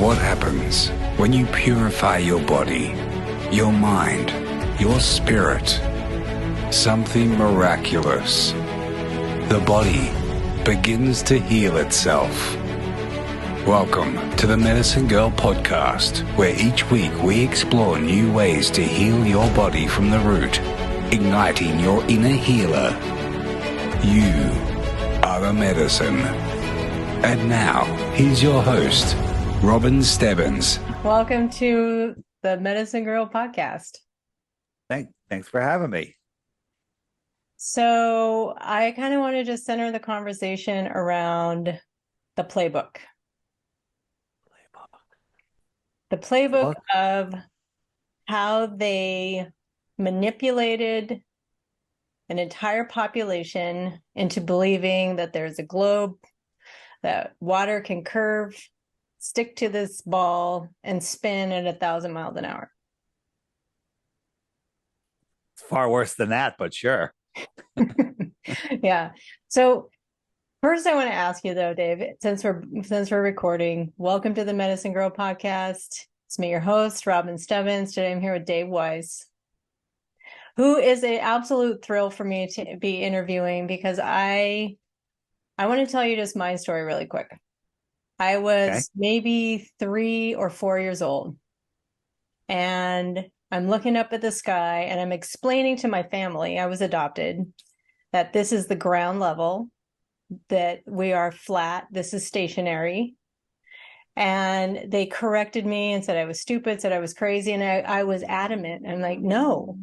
what happens when you purify your body, your mind, your spirit. Something miraculous. The body begins to heal itself. Welcome to the Medicine Girl podcast, where each week we explore new ways to heal your body from the root, igniting your inner healer. You are a medicine. And now, here's your host, Robin Stebbins. Welcome to the Medicine Girl podcast. Thanks for having me. So I kind of want to just center the conversation around the playbook. The playbook of how they manipulated an entire population into believing that there's a globe, that water can curve, stick to this ball, and spin at 1,000 miles an hour. It's far worse than that, but sure. Yeah. So first I want to ask you though, Dave, since we're recording, welcome to the Medicine Girl podcast. It's me, your host, Robin Stebbins. Today I'm here with Dave Weiss, who is an absolute thrill for me to be interviewing because I want to tell you just my story really quick. I was maybe 3 or 4 years old, and I'm looking up at the sky and I'm explaining to my family, I was adopted, that this is the ground level, that we are flat, this is stationary. And they corrected me and said I was stupid, said I was crazy. And I was adamant. I'm like, no,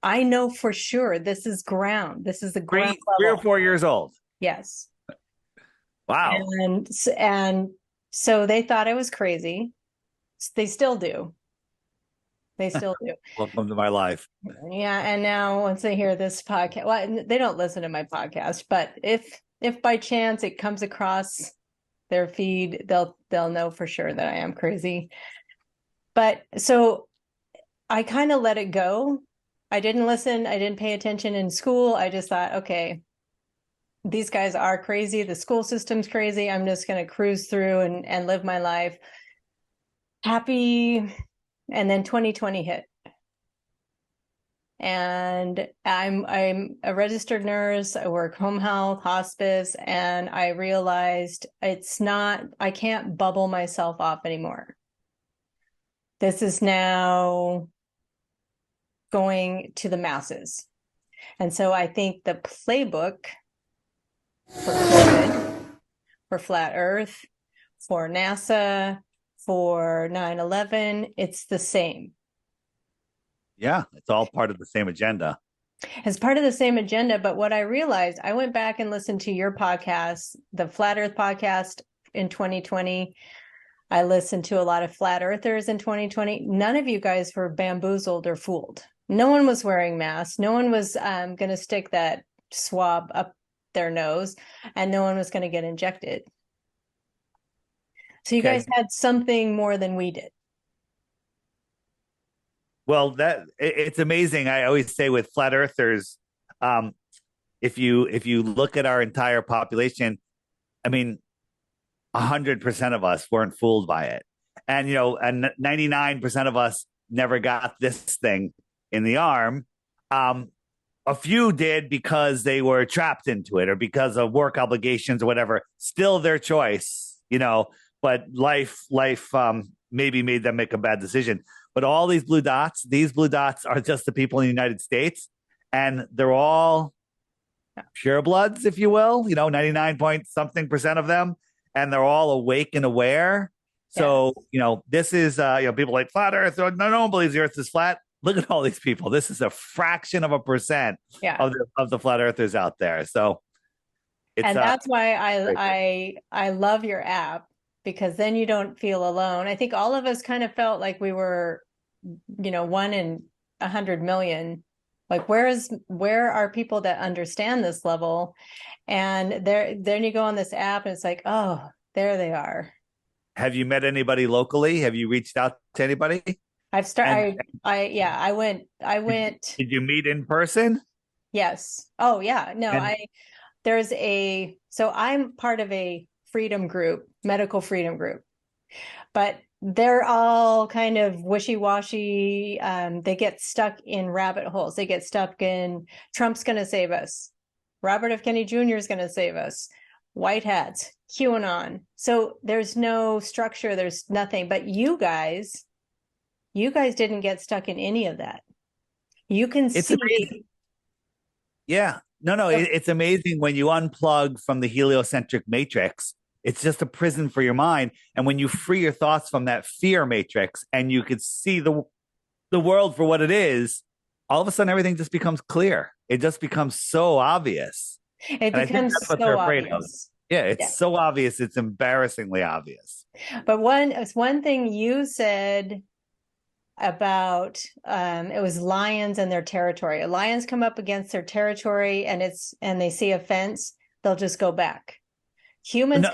I know for sure this is ground. This is the ground level. 3 or 4 years old. Yes. Wow. And so they thought I was crazy. They still do. They still do. Welcome to my life. Yeah. And now once they hear this podcast, well, they don't listen to my podcast, but if by chance it comes across their feed, they'll know for sure that I am crazy. But so I kind of let it go. I didn't listen. I didn't pay attention in school. I just thought, okay, these guys are crazy. The school system's crazy. I'm just going to cruise through and live my life happy. And then 2020 hit. And I'm a registered nurse. I work home health, hospice, and I realized I can't bubble myself off anymore. This is now going to the masses. And so I think the playbook for COVID, for Flat Earth, for NASA, for 9/11, it's the same. Yeah, it's all part of the same agenda. It's part of the same agenda. But what I realized, I went back and listened to your podcast, the Flat Earth podcast in 2020. I listened to a lot of flat earthers in 2020. None of you guys were bamboozled or fooled. No one was wearing masks. No one was going to stick that swab up their nose, and no one was going to get injected. So you guys had something more than we did. Well, it's amazing. I always say with flat earthers, if you look at our entire population, I mean, 100% of us weren't fooled by it, and 99% of us never got this thing in the arm. A few did because they were trapped into it or because of work obligations or whatever. Still their choice, but life maybe made them make a bad decision. But all these blue dots are just the people in the United States, and they're all purebloods, if you will, 99-point-something% of them, and they're all awake and aware. So, this is, people like flat earth, no one believes the earth is flat. Look at all these people. This is a fraction of a percent of the flat earthers out there. So and that's why I love your app, because then you don't feel alone. I think all of us kind of felt like we were, 1 in 100 million. Like, where are people that understand this level? And then you go on this app and it's like, oh, there they are. Have you met anybody locally? Have you reached out to anybody? I went. Did you meet in person? Yes. Oh yeah. No, so I'm part of a freedom group, medical freedom group. But they're all kind of wishy-washy. They get stuck in rabbit holes. They get stuck in Trump's going to save us. Robert F. Kennedy Jr. is going to save us. White hats, QAnon. So there's no structure. There's nothing. But you guys didn't get stuck in any of that. You can It's see. amazing. Yeah. No, it's amazing when you unplug from the heliocentric matrix. It's just a prison for your mind. And when you free your thoughts from that fear matrix and you could see the world for what it is, all of a sudden everything just becomes clear. It just becomes so obvious. It becomes so obvious. Yeah, it's so obvious. It's embarrassingly obvious. But one thing you said about it was lions and their territory. Lions come up against their territory and they see a fence, they'll just go back. Humans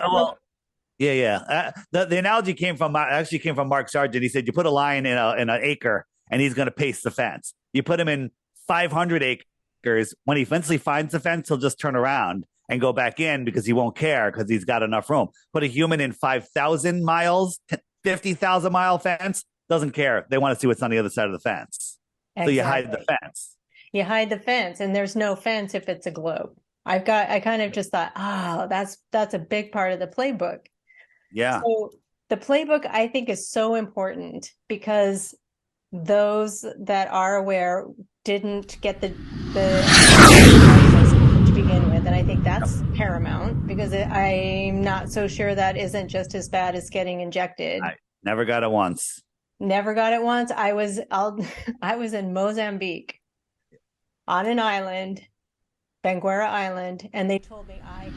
the analogy came from Mark Sargent. He said you put a lion in an acre and he's going to pace the fence. You put him in 500 acres, when he eventually finds the fence, he'll just turn around and go back in because he won't care because he's got enough room. Put a human in 5,000 miles, 50,000 mile fence, doesn't care. They want to see what's on the other side of the fence. Exactly. So you hide the fence. You hide the fence, and there's no fence if it's a globe. I kind of just thought, that's a big part of the playbook. Yeah. So the playbook, I think, is so important because those that are aware didn't get the to begin with. And I think that's paramount because I'm not so sure that isn't just as bad as getting injected. I never got it once. Never got it once. I was in Mozambique on an island, Benguera Island, and they told me I had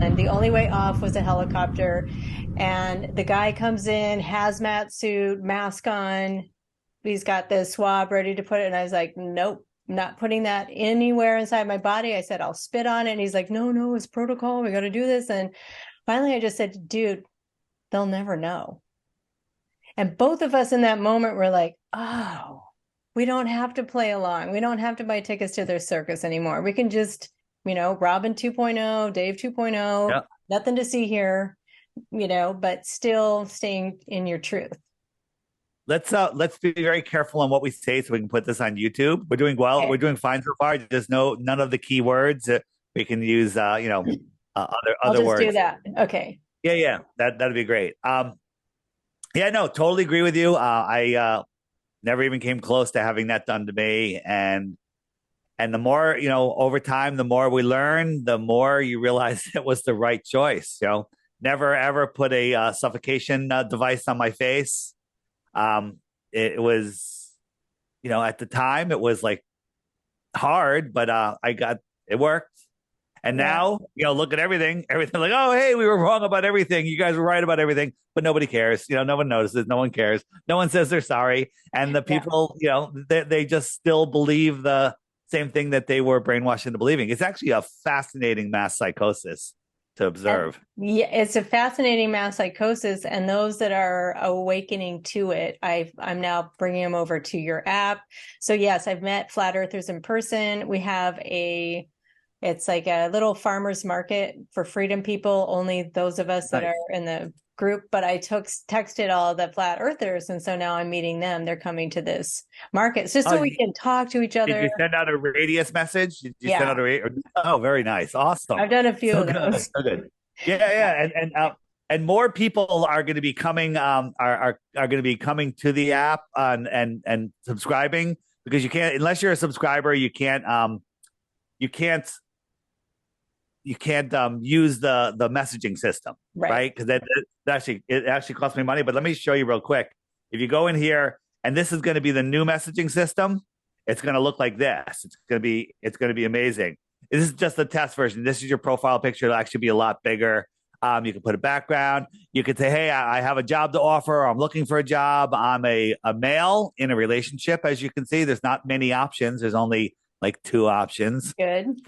and the only way off was a helicopter. And the guy comes in, hazmat suit, mask on. He's got the swab ready to put it. And I was like, nope, not putting that anywhere inside my body. I said, I'll spit on it. And he's like, no, it's protocol. We got to do this. And finally I just said, dude, they'll never know. And both of us in that moment were like, oh, we don't have to play along. We don't have to buy tickets to their circus anymore. We can just, Robin 2.0, Dave 2.0, yep. Nothing to see here, but still staying in your truth. Let's be very careful on what we say so we can put this on YouTube. We're doing well. Okay. We're doing fine so far. There's none of the key words. We can use, other I'll just words. Do that. Okay. Yeah. That'd be great. Totally agree with you. I never even came close to having that done to me. And the more, over time, the more we learn, the more you realize it was the right choice. Never, ever put a suffocation device on my face. It was, at the time it was like hard, but it worked. And now, look at everything like, oh, hey, we were wrong about everything. You guys were right about everything, but nobody cares. No one notices. No one cares. No one says they're sorry. And the people, they just still believe the same thing that they were brainwashed into believing. It's actually a fascinating mass psychosis to observe. Yeah, it's a fascinating mass psychosis. And those that are awakening to it, I'm now bringing them over to your app. So yes, I've met flat earthers in person. We have it's like a little farmer's market for freedom people, only those of us that are in the group. But I texted all the flat earthers. And so now I'm meeting them. They're coming to this market just so we can talk to each other. Did you send out a radius message? Did you send out Oh, very nice. Awesome. I've done a few of those. So good. Yeah. And more people are going to be coming, are going to be coming to the app and subscribing, because you can't, unless you're a subscriber, you can't use the messaging system, right? Because it actually costs me money. But let me show you real quick. If you go in here, and this is going to be the new messaging system, it's going to look like this. It's going to be amazing. This is just the test version. This is your profile picture. It'll actually be a lot bigger. You can put a background. You could say, hey, I have a job to offer. I'm looking for a job. I'm a male in a relationship. As you can see, there's not many options. There's only like 2 options. Good.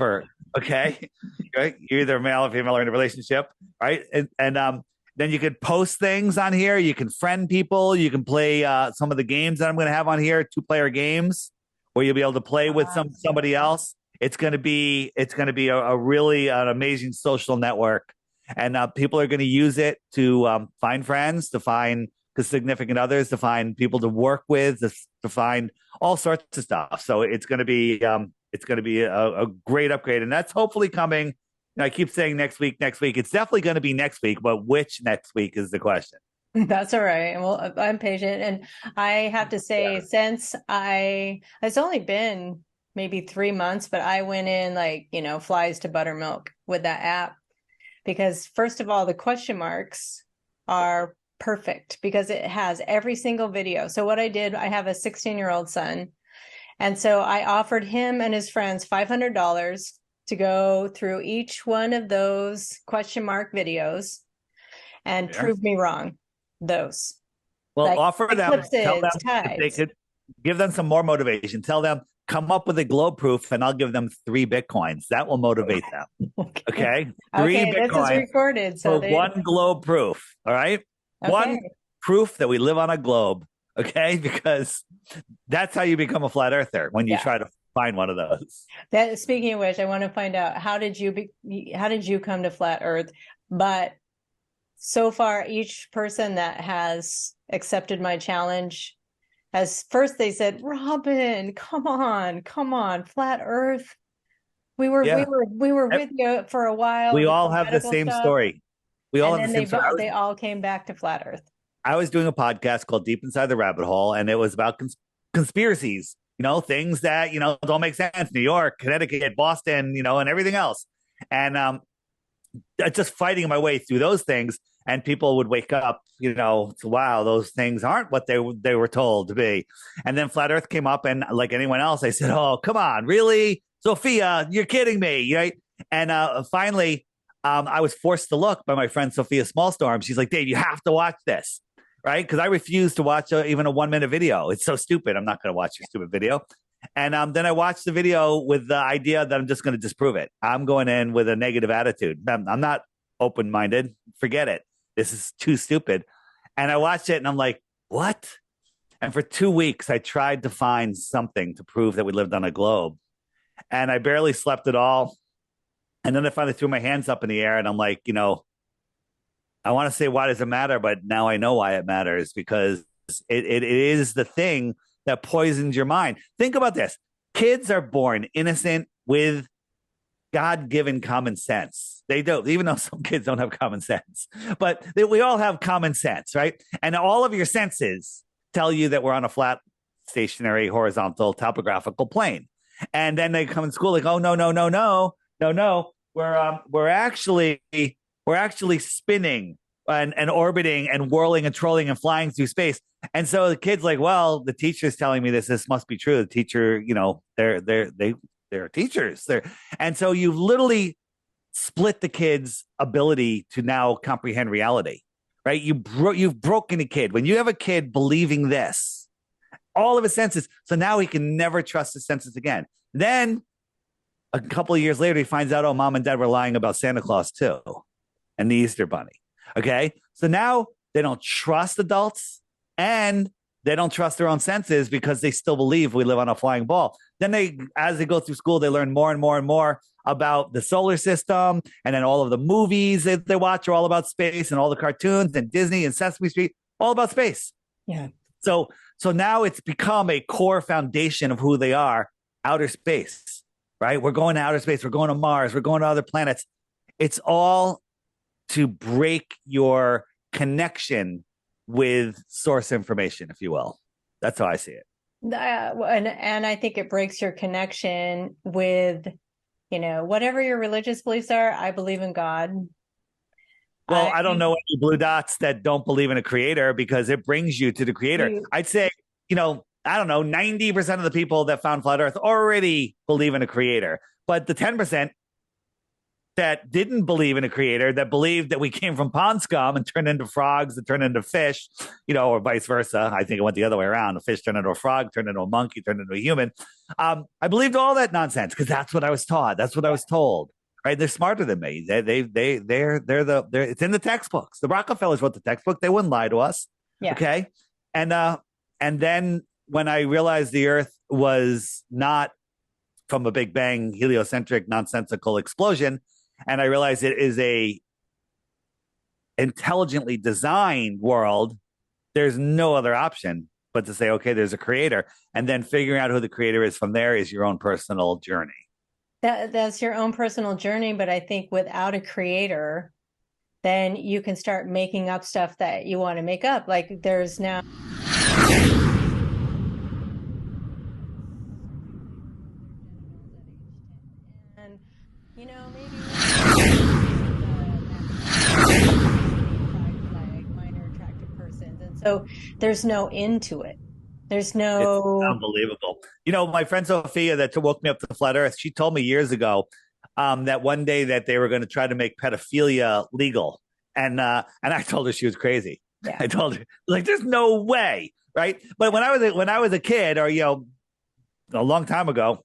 Okay. Right? You're either male or female or in a relationship, right? And then you could post things on here. You can friend people. You can play some of the games that I'm going to have on here, 2-player games, where you'll be able to play with somebody else. It's going to be a really an amazing social network. And people are going to use it to find friends, to find significant others, to find people to work with, to find all sorts of stuff. So it's going to be a great upgrade, and that's hopefully coming. I keep saying next week. It's definitely going to be next week, but which next week is the question. That's all right. Well, I'm patient, and I have to say, since it's only been maybe 3 months, but I went in like, flies to buttermilk with that app, because first of all, the question marks are perfect because it has every single video. So what I did, I have a 16-year-old son, and so I offered him and his friends $500 to go through each one of those question mark videos and prove me wrong. Those. Well, like offer them, tell them tides. they could give them some more motivation. Tell them, come up with a globe proof and I'll give them 3 Bitcoins. That will motivate them. Okay. 3 Bitcoins. This is recorded. So for one globe proof. All right. Okay. One proof that we live on a globe. Okay. Because that's how you become a flat earther, when you try to find one of those. Speaking of which, I want to find out, how did you come to flat earth? But so far, each person that has accepted my challenge first they said, Robin, come on, flat earth. We were with you for a while. We all have the same story. We all have the same story. They all came back to flat earth. I was doing a podcast called Deep Inside the Rabbit Hole, and it was about conspiracies, things that, don't make sense. New York, Connecticut, Boston, and everything else. And just fighting my way through those things. And people would wake up, wow, those things aren't what they were told to be. And then flat earth came up, and like anyone else, I said, oh, come on, really? Sophia, you're kidding me, right? And finally, I was forced to look by my friend Sophia Smallstorm. She's like, Dave, you have to watch this, right? Because I refuse to watch even a 1-minute video. It's so stupid. I'm not going to watch your stupid video. And then I watched the video with the idea that I'm just going to disprove it. I'm going in with a negative attitude. I'm not open-minded. Forget it. This is too stupid. And I watched it and I'm like, what? And for 2 weeks, I tried to find something to prove that we lived on a globe. And I barely slept at all. And then I finally threw my hands up in the air and I'm like, I want to say, why does it matter? But now I know why it matters, because it is the thing that poisons your mind. Think about this. Kids are born innocent with God-given common sense. They don't, even though some kids don't have common sense, but we all have common sense, right? And all of your senses tell you that we're on a flat, stationary, horizontal, topographical plane. And then they come in school like, oh, no. We're actually spinning and orbiting and whirling and trolling and flying through space. And so the kid's like, well, the teacher's telling me this must be true. The teacher, they're teachers. And so you've literally split the kid's ability to now comprehend reality, right? You've broken a kid. When you have a kid believing this, all of his senses, so now he can never trust his senses again. Then a couple of years later, he finds out, oh, mom and dad were lying about Santa Claus too, and the Easter Bunny. Okay. So now they don't trust adults, and they don't trust their own senses because they still believe we live on a flying ball. Then as they go through school, they learn more and more and more about the solar system. And then all of the movies that they watch are all about space, and all the cartoons and Disney and Sesame Street, all about space. Yeah. So now it's become a core foundation of who they are, outer space, right? We're going to outer space. We're going to Mars. We're going to other planets. It's all to break your connection with source information, if you will. That's how I see it. And I think it breaks your connection with, whatever your religious beliefs are. I believe in God. Well, I don't know any blue dots that don't believe in a creator, because it brings you to the creator. I'd say, I don't know, 90% of the people that found flat earth already believe in a creator. But the 10% that didn't believe in a creator, that believed that we came from pond scum and turned into frogs that turned into fish, or vice versa. I think it went the other way around. A fish turned into a frog, turned into a monkey, turned into a human. I believed all that nonsense because that's what I was taught. That's what I was told. Right? They're smarter than me. They're it's in the textbooks. The Rockefellers wrote the textbook. They wouldn't lie to us. Yeah. Okay. And then when I realized the earth was not from a Big Bang heliocentric nonsensical explosion, and I realized it is a intelligently designed world, there's no other option but to say, okay, there's a creator. And then figuring out who the creator is from there is your own personal journey. That's your own personal journey. But I think without a creator, then you can start making up stuff that you want to make up. Like there's now. And, you know, maybe minor attractive persons. And so there's no end to it. There's no. It's unbelievable. You know, my friend Sophia that woke me up to flat earth, she told me years ago that one day that they were going to try to make pedophilia legal. And I told her she was crazy. Yeah. I told her, like, there's no way, right? But when I was a kid, or, you know, a long time ago,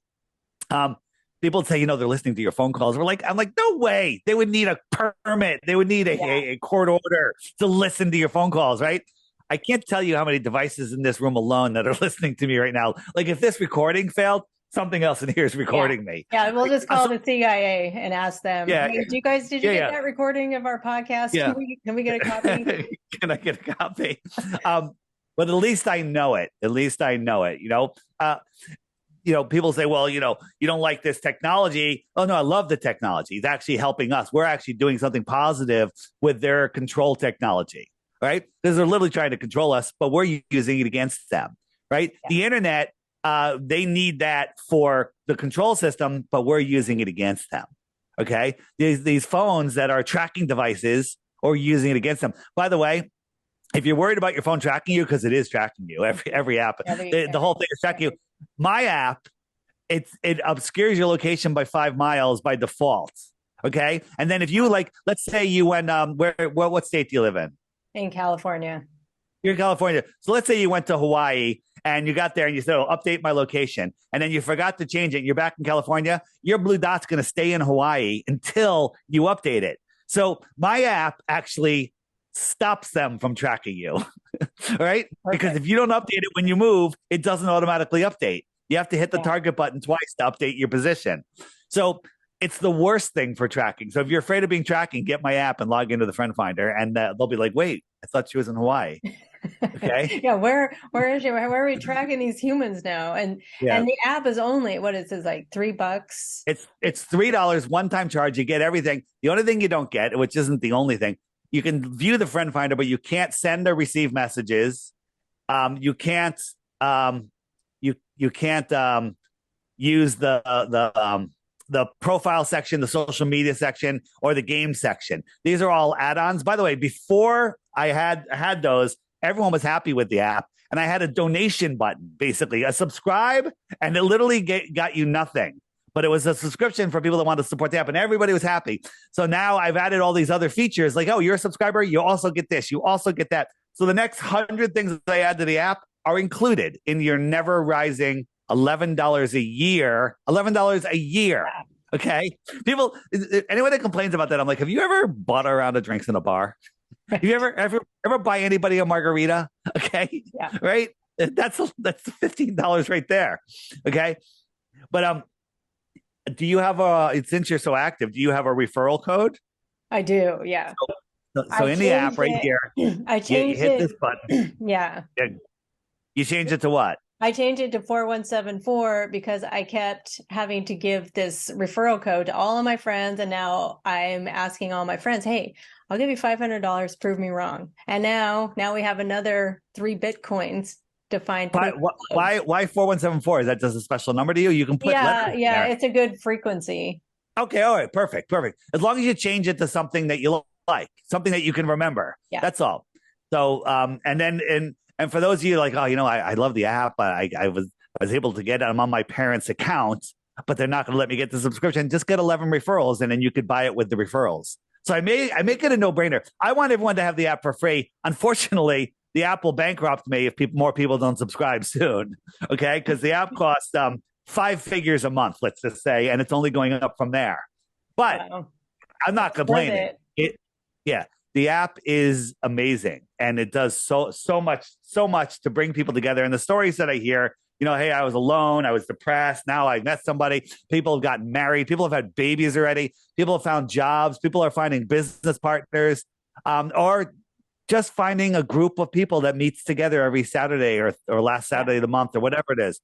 people would say, you know, they're listening to your phone calls. I'm like, no way. They would need a permit. They would need a court order to listen to your phone calls, right? I can't tell you how many devices in this room alone that are listening to me right now. Like, if this recording failed, something else in here is recording me. Yeah, we'll just call the CIA and ask them. Yeah, hey, did you get that recording of our podcast? Yeah. Can we get a copy? Can I get a copy? But at least I know it. At least I know it. You know, people say, well, you know, you don't like this technology. Oh, no, I love the technology. It's actually helping us. We're actually doing something positive with their control technology, right? Because they're literally trying to control us, but we're using it against them, right? Yeah. The internet, they need that for the control system, but we're using it against them, okay? These phones that are tracking devices, or using it against them. By the way, if you're worried about your phone tracking you, because it is tracking you, every app, the whole thing is tracking you. My app, it obscures your location by 5 miles by default. Okay. And then if you, like, let's say you went, what state do you live in? In California. You're in California. So let's say you went to Hawaii and you got there and you said, oh, update my location. And then you forgot to change it. You're back in California. Your blue dot's going to stay in Hawaii until you update it. So my app actually stops them from tracking you, right? Perfect. Because if you don't update it when you move, it doesn't automatically update. You have to hit the target button twice to update your position. So it's the worst thing for tracking. So if you're afraid of being tracking, get my app and log into the friend finder, and they'll be like, wait, I thought she was in Hawaii. Okay. Yeah. Where is she? Where are we tracking these humans now? And the app is only, what it says, like $3. It's $3 one-time charge. You get everything. The only thing you don't get, which isn't the only thing, you can view the friend finder, but you can't send or receive messages. You can't use the profile section, the social media section, or the game section. These are all add-ons. By the way, before I had those, everyone was happy with the app, and I had a donation button, basically a subscribe, and it literally got you nothing. But it was a subscription for people that want to support the app, and everybody was happy. So now I've added all these other features, like, oh, you're a subscriber, you also get this, you also get that. So the next 100 things that I add to the app are included in your never rising $11 a year. $11 a year. Okay. People, anyone that complains about that, I'm like, have you ever bought a round of drinks in a bar? Have you ever buy anybody a margarita? Okay. Yeah. Right. That's $15 right there. Okay. But do you have since you're so active, do you have a referral code? I do. Yeah. So in the app right here, I changed it. Hit this button. Yeah. You changed it to what? I changed it to 4174 because I kept having to give this referral code to all of my friends. And now I'm asking all my friends, hey, I'll give you $500, prove me wrong. And now we have another 3 Bitcoins to find. Why 4174? Is that just a special number to you? You can put yeah, it's a good frequency. Okay, all right, perfect. As long as you change it to something that you like, something that you can remember. Yeah. That's all. So and for those of you like, oh, you know, I love the app. I was able to get it. I'm on my parents' account, but they're not going to let me get the subscription. Just get 11 referrals, and then you could buy it with the referrals. So I make it a no-brainer. I want everyone to have the app for free. Unfortunately, the app will bankrupt me if more people don't subscribe soon. Okay, because the app costs 5 figures a month, let's just say, and it's only going up from there. But I'm not complaining. The app is amazing, and it does so much to bring people together. And the stories that I hear, you know, hey, I was alone, I was depressed, now I met somebody. People have gotten married, people have had babies already, people have found jobs, people are finding business partners. or just finding a group of people that meets together every Saturday or last Saturday of the month or whatever it is.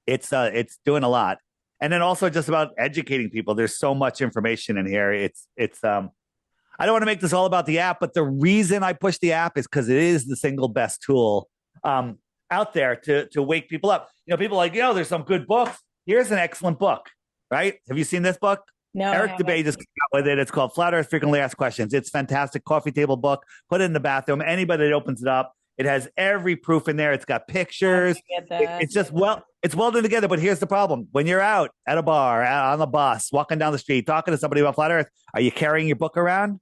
It's doing a lot. And then also just about educating people. There's so much information in here. I don't want to make this all about the app, but the reason I push the app is because it is the single best tool out there to wake people up. People are like, there's some good books. Here's an excellent book, right? Have you seen this book? No, Eric DeBay just came out with it. It's called Flat Earth Frequently Asked Questions. It's fantastic. Coffee table book. Put it in the bathroom. Anybody that opens it up, it has every proof in there. It's got pictures. It's just it's welded together. But here's the problem: when you're out at a bar, on the bus, walking down the street, talking to somebody about flat Earth, are you carrying your book around?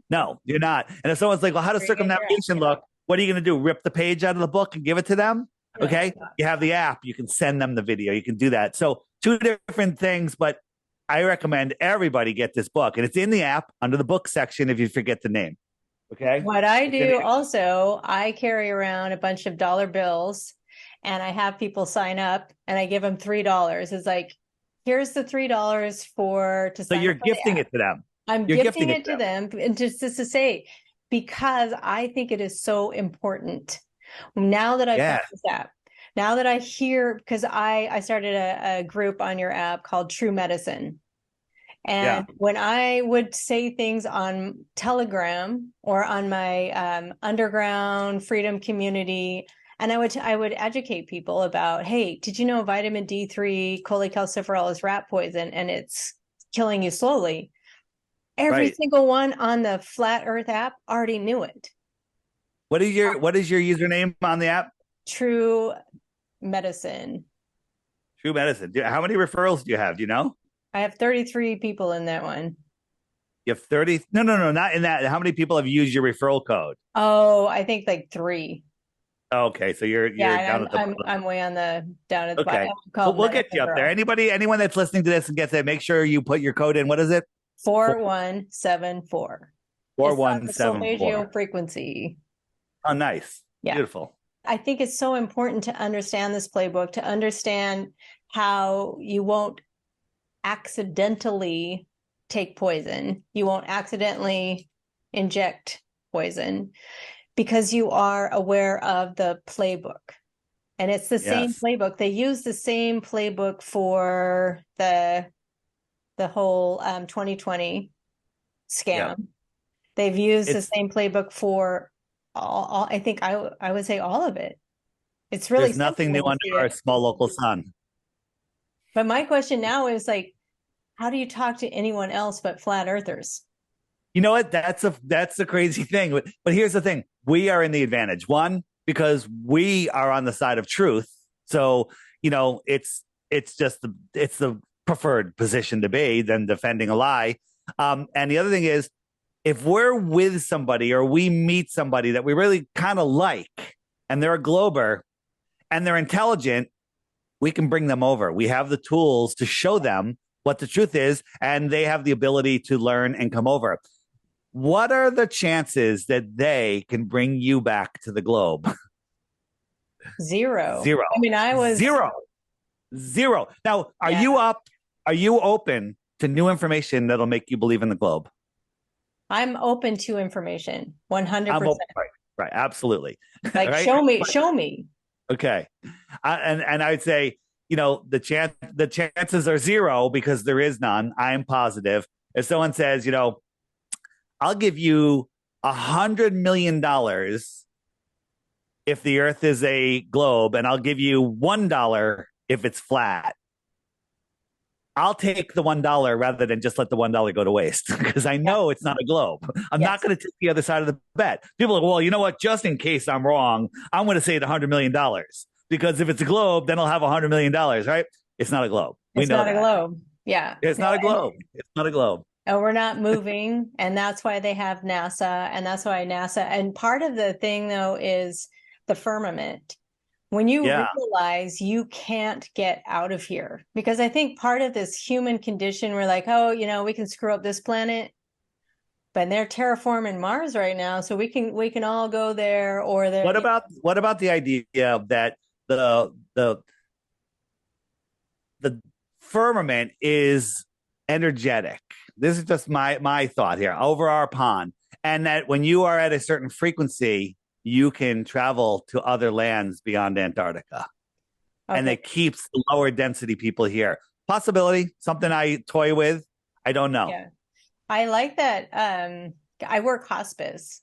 No, you're not. And if someone's like, "Well, how does circumnavigation look?" What are you going to do? Rip the page out of the book and give it to them? Okay, you have the app. You can send them the video. You can do that. So two different things, but I recommend everybody get this book, and it's in the app under the book section if you forget the name. Okay. What I do also, I carry around a bunch of dollar bills, and I have people sign up, and I give them $3. It's like, here's the $3 to sign up. So you're gifting it to them. I'm gifting it to them, and just to say, because I think it is so important. Now that I've got this app, now that I hear, because I started a group on your app called True Medicine. And when I would say things on Telegram or on my underground freedom community, and I would educate people about, hey, did you know vitamin D3 cholecalciferol is rat poison and it's killing you slowly? Every single one on the Flat Earth app already knew it. What is your username on the app? True Medicine. True Medicine. How many referrals do you have? Do you know? I have 33 people in that one. You have 30? No, not in that. How many people have used your referral code? Oh, I think like 3. Okay, so you're down at the bottom. I'm way on the down at the bottom. Okay, we'll get you up there. Anyone that's listening to this and gets it, make sure you put your code in. What is it? 4174. 4174. Frequency. Oh, nice. Yeah. Beautiful. I think it's so important to understand this playbook, to understand how you won't accidentally take poison. You won't accidentally inject poison because you are aware of the playbook. And it's the same playbook. They use the same playbook for the whole 2020 scam. Yeah. They've used the same playbook for all I think I would say all of it. It's really there's nothing new under our small local sun. But my question now is like, how do you talk to anyone else but flat earthers? You know what? That's the crazy thing. But here's the thing. We are in the advantage. One, because we are on the side of truth. So, it's the preferred position to be than defending a lie. And the other thing is, if we're with somebody or we meet somebody that we really kind of like, and they're a glober and they're intelligent, we can bring them over. We have the tools to show them what the truth is, and they have the ability to learn and come over. What are the chances that they can bring you back to the globe? Zero. I mean, I was zero. Now, are you open to new information that'll make you believe in the globe? I'm open to information, 100%. Right, absolutely. Like, right? Show me. Okay, and I'd say, the chances are zero because there is none. I am positive. If someone says, I'll give you $100 million if the Earth is a globe, and I'll give you $1 if it's flat, I'll take the $1 rather than just let the $1 go to waste because I know it's not a globe. I'm not going to take the other side of the bet. People are like, well, you know what? Just in case I'm wrong, I'm going to say the $100 million because if it's a globe, then I'll have $100 million, right? It's not a globe. It's not a globe. Yeah. It's not a globe. It's not a globe. And we're not moving. And that's why they have NASA. And that's why NASA. And part of the thing, though, is the firmament. When you realize you can't get out of here, because I think part of this human condition, we're like, oh, we can screw up this planet, but they're terraforming Mars right now, so we can all go there. Or there. What about the idea that the firmament is energetic? This is just my thought here over our pond. And that when you are at a certain frequency, you can travel to other lands beyond Antarctica. Okay. And it keeps the lower density people here. Possibility, something I toy with. I don't know. Yeah. I like that. I work hospice.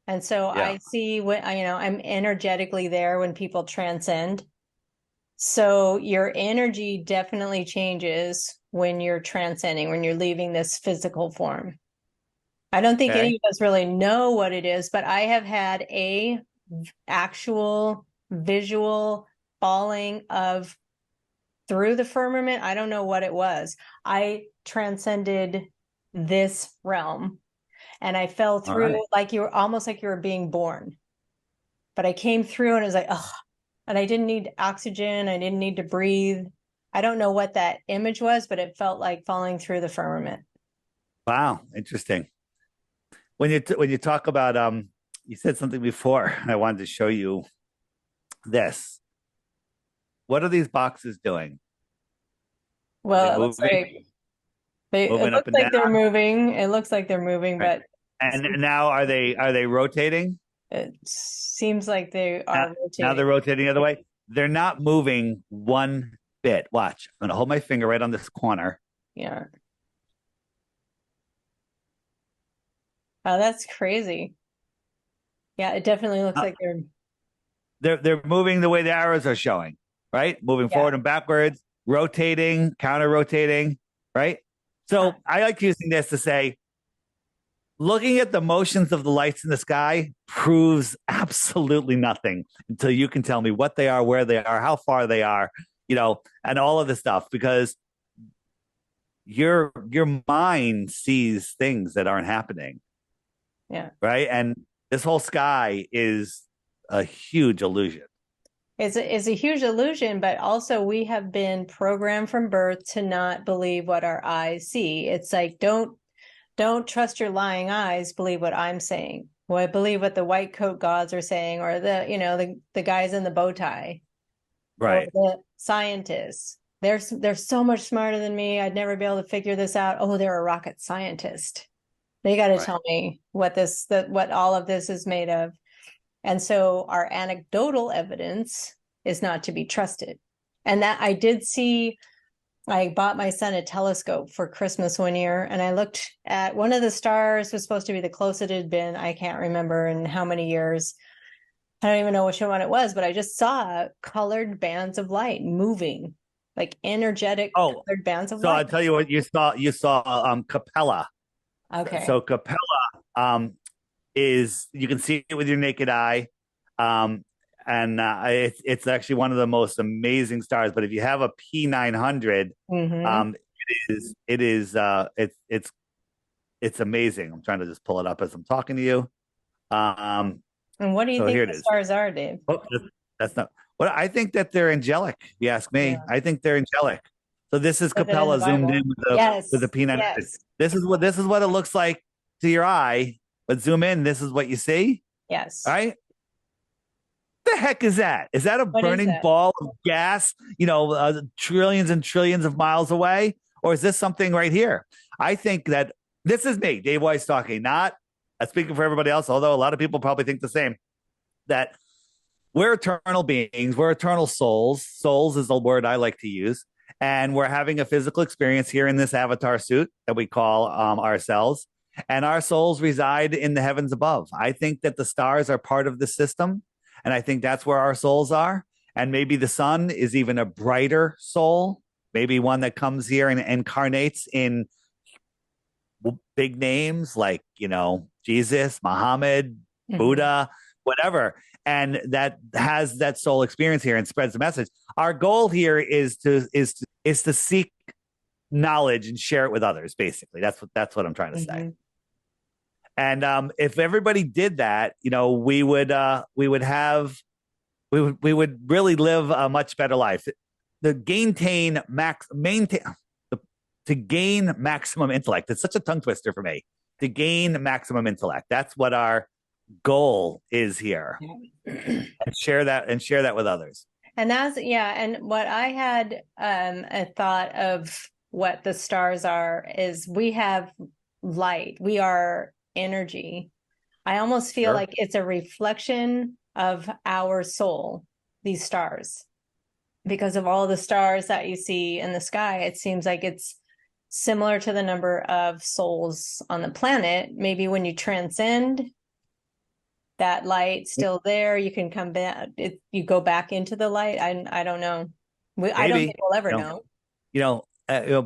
And so I see when, I'm energetically there when people transcend. So your energy definitely changes when you're transcending, when you're leaving this physical form. I don't think any of us really know what it is, but I have had a actual visual falling of through the firmament. I don't know what it was. I transcended this realm and I fell through like you were almost like you were being born. But I came through and it was like, oh, and I didn't need oxygen. I didn't need to breathe. I don't know what that image was, but it felt like falling through the firmament. Wow. Interesting. When you talk about, you said something before, and I wanted to show you this. What are these boxes doing? Well, it looks like they're moving. It looks like they're moving, but now are they rotating? It seems like they are rotating. Now they're rotating the other way. They're not moving one bit. Watch. I'm gonna hold my finger right on this corner. Yeah. Oh, that's crazy. Yeah, it definitely looks like they're moving the way the arrows are showing, right? Moving forward and backwards, rotating, counter rotating, right? So I like using this to say, looking at the motions of the lights in the sky proves absolutely nothing until you can tell me what they are, where they are, how far they are, and all of this stuff, because your mind sees things that aren't happening. Yeah. Right. And this whole sky is a huge illusion. It's a huge illusion, but also we have been programmed from birth to not believe what our eyes see. It's like, don't trust your lying eyes, believe what I'm saying. Well, I believe what the white coat gods are saying, or the guys in the bow tie. Right. Or the scientists. They're so much smarter than me. I'd never be able to figure this out. Oh, they're a rocket scientist. They got to tell me what all of this is made of. And so our anecdotal evidence is not to be trusted. And that I did see, I bought my son a telescope for Christmas one year, and I looked at one of the stars was supposed to be the closest it had been. I can't remember in how many years. I don't even know which one it was, but I just saw colored bands of light moving, like energetic colored bands of light. So I'll tell you what you saw Capella. Okay. So Capella is, you can see it with your naked eye. And it's actually one of the most amazing stars. But if you have a P900, it's amazing. I'm trying to just pull it up as I'm talking to you. And what do you think the stars are, Dave? Oh, that's not. Well, I think that they're angelic. If you ask me, I think they're angelic. So this is Capella zoomed in with the P900. Yes. This is what it looks like to your eye. But zoom in. This is what you see. Yes. Right. The heck is that? Is that a burning ball of gas, trillions and trillions of miles away? Or is this something right here? I think that this is me, Dave Weiss talking, not speaking for everybody else, although a lot of people probably think the same, that we're eternal beings. We're eternal souls. Souls is the word I like to use. And we're having a physical experience here in this avatar suit that we call ourselves. And our souls reside in the heavens above. I think that the stars are part of the system. And I think that's where our souls are. And maybe the sun is even a brighter soul, maybe one that comes here and incarnates in big names like, Jesus, Muhammad, Buddha, whatever. And that has that soul experience here and spreads the message. Our goal here is to seek knowledge and share it with others. Basically, that's what I'm trying to say. And if everybody did that, we would really live a much better life. To gain maximum intellect. It's such a tongue twister for me. To gain maximum intellect. That's what our goal is here. And share that with others. And and what I had a thought of what the stars are is we have light. We are energy. I almost feel like it's a reflection of our soul, these stars. Because of all the stars that you see in the sky, it seems like it's similar to the number of souls on the planet. Maybe when you transcend, that light still there, you can come back, you go back into the light. I don't know. I don't think we'll ever know.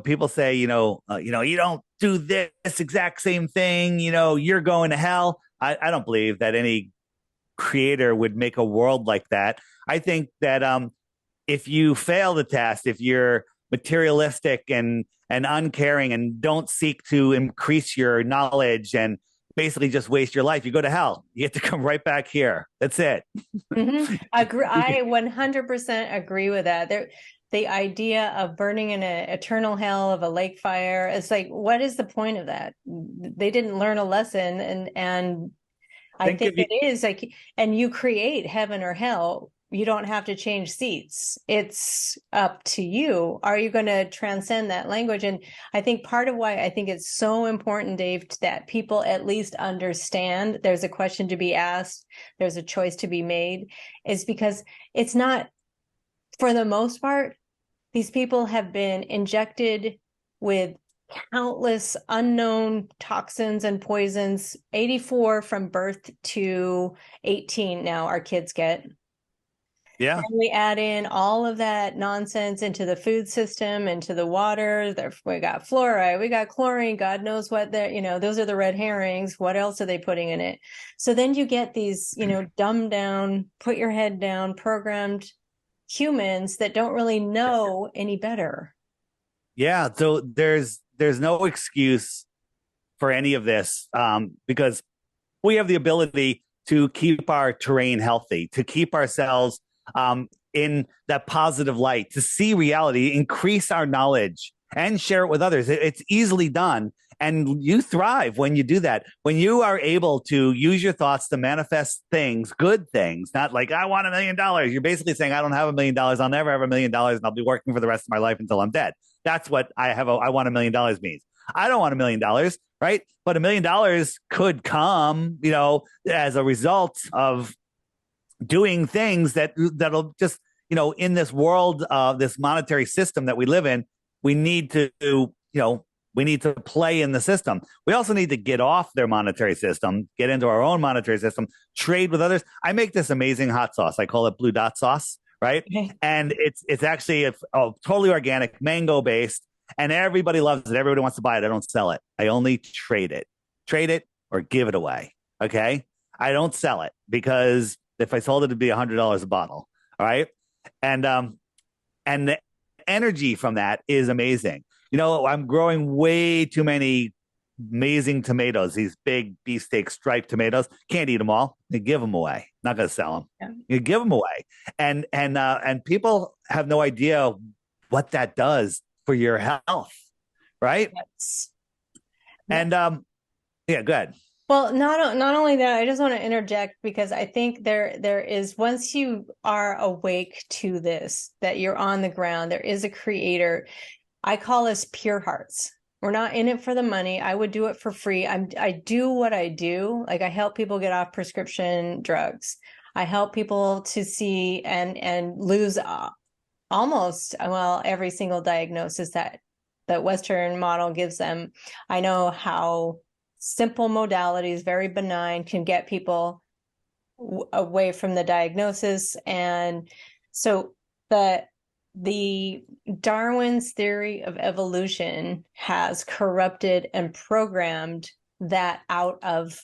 People say, you don't do this exact same thing, you're going to hell. I don't believe that any creator would make a world like that. I think that if you fail the test, if you're materialistic and uncaring and don't seek to increase your knowledge and basically just waste your life, you go to hell. You get to come right back here. That's it. Mm-hmm. I 100% agree with that. The idea of burning in an eternal hell of a lake fire, it's like, what is the point of that? They didn't learn a lesson. And I think it is like, and you create heaven or hell. You don't have to change seats. It's up to you. Are you going to transcend that language? And I think part of why I think it's so important, Dave, that people at least understand there's a question to be asked, there's a choice to be made, is because it's not, for the most part, these people have been injected with countless unknown toxins and poisons. 84 from birth to 18 now our kids get. Yeah. And we add in all of that nonsense into the food system, into the water. We got fluoride, we got chlorine, God knows what those are the red herrings. What else are they putting in it? So then you get these, dumbed down, put your head down, programmed humans that don't really know any better. Yeah. So there's no excuse for any of this because we have the ability to keep our terrain healthy, to keep ourselves in that positive light, to see reality, increase our knowledge, and share it with others. It's easily done. And you thrive when you do that. When you are able to use your thoughts to manifest things, good things, not like, I want $1 million. You're basically saying, I don't have $1 million. I'll never have $1 million. And I'll be working for the rest of my life until I'm dead. That's what I want $1 million means. I don't want $1 million, right? But $1 million could come, as a result of doing things that'll just, in this world of this monetary system that we live in, we need to, we need to play in the system. We also need to get off their monetary system, get into our own monetary system, trade with others. I make this amazing hot sauce. I call it Blue Dot sauce, right? Okay. And it's actually totally organic, mango based, and everybody loves it. Everybody wants to buy it. I don't sell it. I only trade it or give it away. Okay. I don't sell it because if I sold it, it'd be $100 a bottle. All right. And the energy from that is amazing. I'm growing way too many amazing tomatoes, these big beefsteak striped tomatoes. Can't eat them all. They give them away. Not going to sell them. Yeah. You give them away. And people have no idea what that does for your health. Right. Yes. And yeah, go ahead. Well, not only that, I just want to interject because I think there is, once you are awake to this, that you're on the ground, there is a creator. I call us pure hearts. We're not in it for the money. I would do it for free. I do what I do. Like, I help people get off prescription drugs. I help people to see and lose almost, every single diagnosis that the Western model gives them. I know how simple modalities, very benign, can get people away from the diagnosis. And so the Darwin's theory of evolution has corrupted and programmed that out of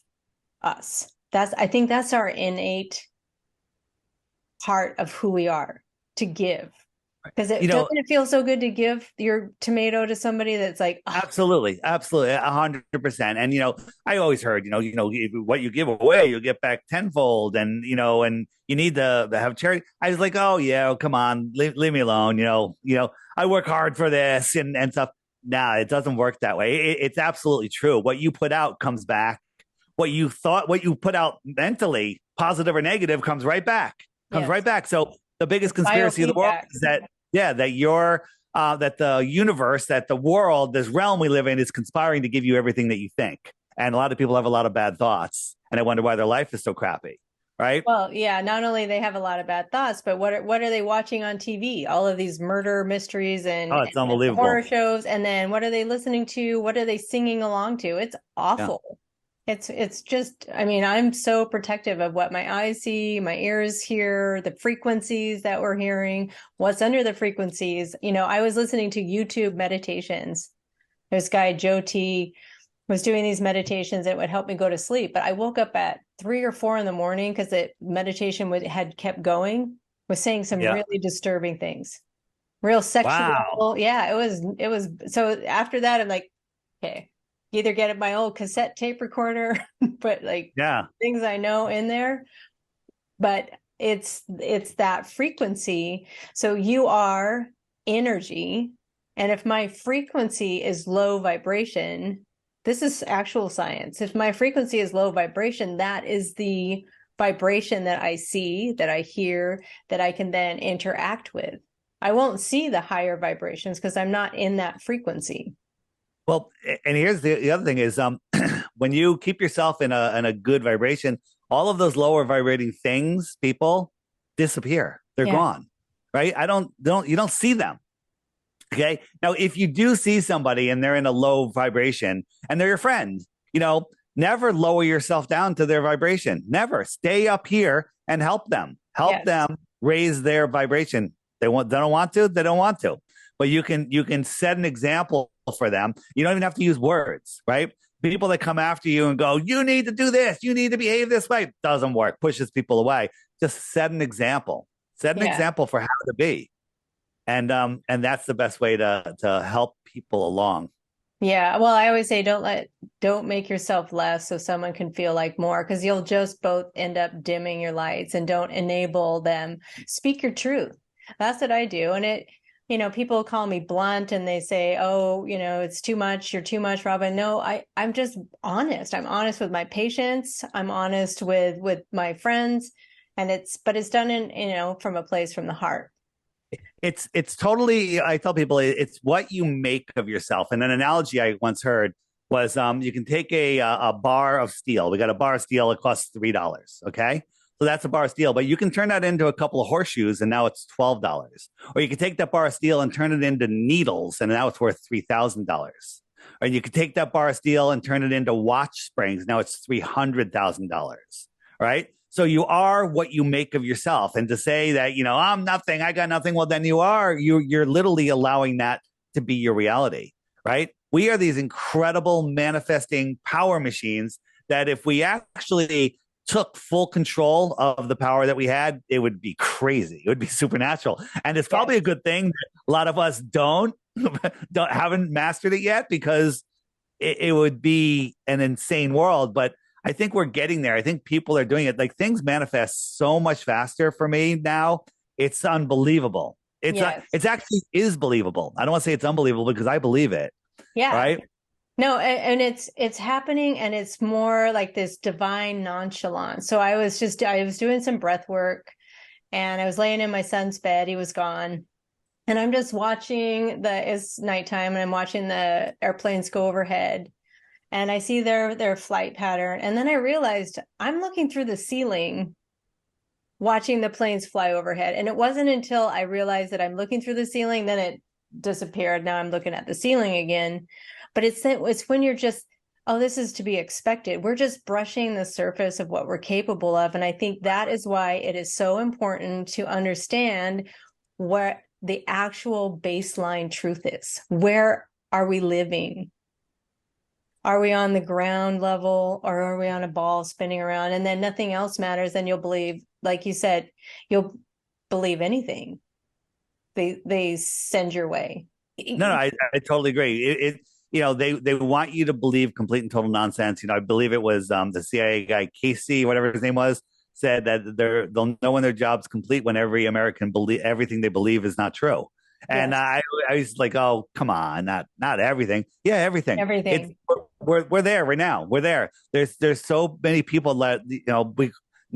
us. I think that's our innate part of who we are, to give. Because doesn't it feel so good to give your tomato to somebody that's like, oh. Absolutely, 100%. And I always heard, what you give away, you'll get back tenfold, and and you need to have charity. I was like, oh yeah, come on, leave me alone. I work hard for this and stuff. Nah, it doesn't work that way. It's absolutely true. What you put out comes back. What you put out mentally, positive or negative, comes right back. Right back. So the biggest conspiracy of the world is that. Yeah, that your that the universe, that the world, this realm we live in is conspiring to give you everything that you think. And a lot of people have a lot of bad thoughts, and I wonder why their life is so crappy. Right. Well, yeah, not only they have a lot of bad thoughts, but what are they watching on TV? All of these murder mysteries Oh, it's and unbelievable. horror shows, and then what are they listening to? What are they singing along to? It's awful. It's just, I mean, I'm so protective of what my eyes see, my ears hear, the frequencies that we're hearing, what's under the frequencies. You know, I was listening to YouTube meditations. This guy, Joe T, was doing these meditations that would help me go to sleep. But I woke up at 3 or 4 in the morning because the meditation had kept going, was saying some really disturbing things, real sexual. Wow. Yeah, it was. So after that, I'm like, okay, either get my old cassette tape recorder, but like things I know in there. But it's that frequency. So you are energy. And if my frequency is low vibration, this is actual science. If my frequency is low vibration, that is the vibration that I see, that I hear, that I can then interact with. I won't see the higher vibrations because I'm not in that frequency. Well, and here's the other thing is when you keep yourself in a good vibration, all of those lower vibrating things, people disappear. They're gone. Right? You don't see them. Okay. Now, if you do see somebody and they're in a low vibration and they're your friend, you know, never lower yourself down to their vibration. Never. Stay up here and help them. Help them raise their vibration. They don't want to. But you can set an example for them. You don't even have to use words, right? People that come after you and go, you need to do this, you need to behave this way, doesn't work. Pushes people away. Just set an example. Set an example for how to be. And that's the best way to help people along. Yeah. Well, I always say don't make yourself less so someone can feel like more, because you'll just both end up dimming your lights, and don't enable them. Speak your truth. That's what I do. And it, you know, people call me blunt and they say, oh, you know, it's too much. You're too much, Robin. No, I'm just honest. I'm honest with my patients. I'm honest with my friends. And it's done in, you know, from a place from the heart. It's totally, I tell people it's what you make of yourself. And an analogy I once heard was you can take a bar of steel. We got a bar of steel. It costs $3. Okay. So that's a bar of steel, but you can turn that into a couple of horseshoes and now it's $12. Or you can take that bar of steel and turn it into needles and now it's worth $3,000. Or you could take that bar of steel and turn it into watch springs. Now it's $300,000. Right. So you are what you make of yourself. And to say that, you know, I'm nothing, I got nothing. Well, then you're literally allowing that to be your reality. Right. We are these incredible manifesting power machines that if we actually took full control of the power that we had, it would be crazy. It would be supernatural. And it's probably a good thing that a lot of us haven't mastered it yet, because it would be an insane world. But I think we're getting there. I think people are doing it. Like, things manifest so much faster for me now. It's unbelievable. It actually is believable. I don't want to say it's unbelievable because I believe it. Yeah. Right. No, and it's happening, and it's more like this divine nonchalance. So I was doing some breath work, and I was laying in my son's bed. He was gone. And I'm just watching it's nighttime, and I'm watching the airplanes go overhead, and I see their flight pattern. And then I realized I'm looking through the ceiling, watching the planes fly overhead. And it wasn't until I realized that I'm looking through the ceiling, then it disappeared. Now I'm looking at the ceiling again. But it's when you're just, oh, this is to be expected. We're just brushing the surface of what we're capable of. And I think that is why it is so important to understand what the actual baseline truth is. Where are we living? Are we on the ground level, or are we on a ball spinning around? And then nothing else matters. Then you'll believe, like you said, you'll believe anything they send your way. No, I totally agree. You know, they want you to believe complete and total nonsense. You know, I believe it was the CIA guy, Casey, whatever his name was, said that they'll know when their job's complete when every American believe everything they believe is not true. And I was like, oh, come on, not everything. Yeah, everything. Everything. We're there right now. We're there. There's so many people that, you know,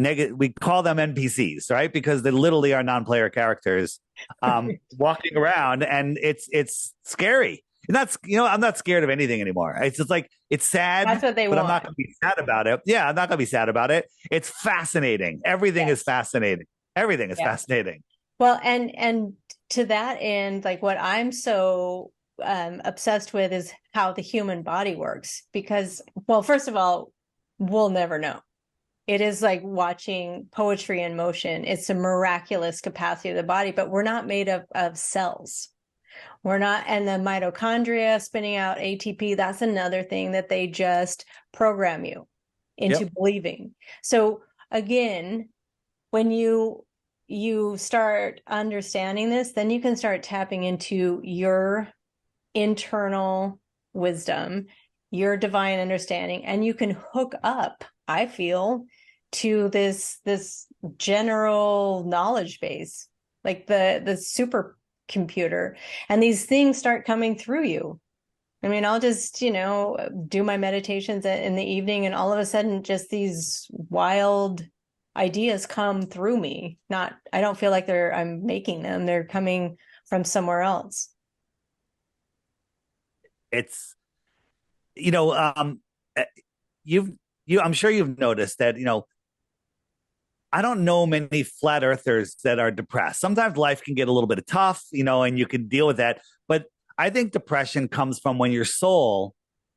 we call them NPCs, right? Because they literally are non-player characters walking around, and it's scary. Not, I'm not scared of anything anymore. It's just like, it's sad, That's what they but want. I'm not going to be sad about it. Yeah, I'm not going to be sad about it. It's fascinating. Everything is fascinating. Everything is fascinating. Well, and to that end, like what I'm so obsessed with is how the human body works. Because, well, first of all, we'll never know. It is like watching poetry in motion. It's a miraculous capacity of the body, but we're not made of cells. We're not, and the mitochondria spinning out ATP, that's another thing that they just program you into believing. So again, when you start understanding this, then you can start tapping into your internal wisdom, your divine understanding, and you can hook up, I feel, to this general knowledge base, like the super computer, and these things start coming through you. I mean, I'll just, do my meditations in the evening, and all of a sudden just these wild ideas come through me. I don't feel like I'm making them. They're coming from somewhere else. It's, I'm sure you've noticed that, I don't know many flat earthers that are depressed. Sometimes life can get a little bit tough, and you can deal with that. But I think depression comes from when your soul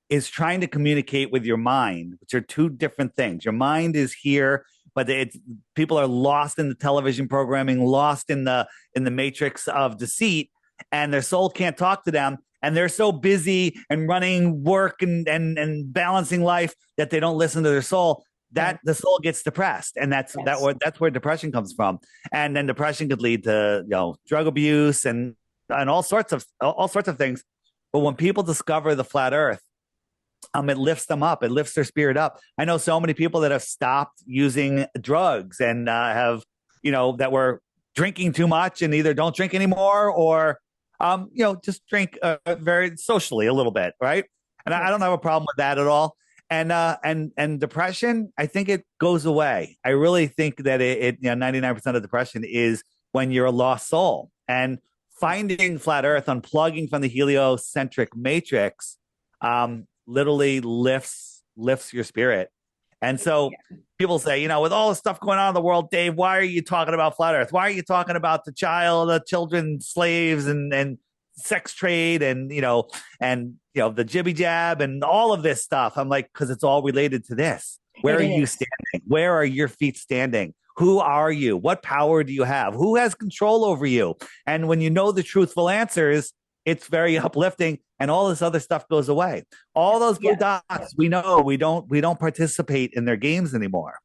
is trying to communicate with your mind, which are two different things. Your mind is here, but people are lost in the television programming, lost in the matrix of deceit, and their soul can't talk to them. And they're so busy and running work and balancing life that they don't listen to their soul. That the soul gets depressed, and that's where depression comes from. And then depression could lead to drug abuse and all sorts of things. But when people discover the flat Earth, it lifts them up. It lifts their spirit up. I know so many people that have stopped using drugs and have that were drinking too much and either don't drink anymore or just drink very socially a little bit, right? And I don't have a problem with that at all. And depression, I think it goes away. I really think that 99% of depression is when you're a lost soul. And finding flat Earth, unplugging from the heliocentric matrix, literally lifts your spirit. And so people say, with all the stuff going on in the world, Dave, why are you talking about flat Earth? Why are you talking about the children, slaves, and sex trade, and the jibby jab and all of this stuff? I'm like, because it's all related to this. Where are you standing? Where are your feet standing? Who are you? What power do you have? Who has control over you? And when you know the truthful answers, it's very uplifting, and all this other stuff goes away. All those blue dots, we know we don't participate in their games anymore.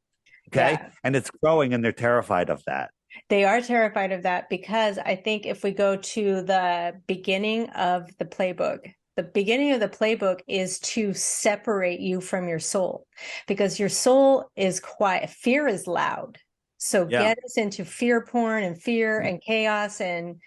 Okay. And it's growing, and they're terrified of that. They are terrified of that because I think if we go to the beginning of the playbook, the beginning of the playbook is to separate you from your soul, because your soul is quiet. Fear is loud. So get us into fear porn and fear and chaos, and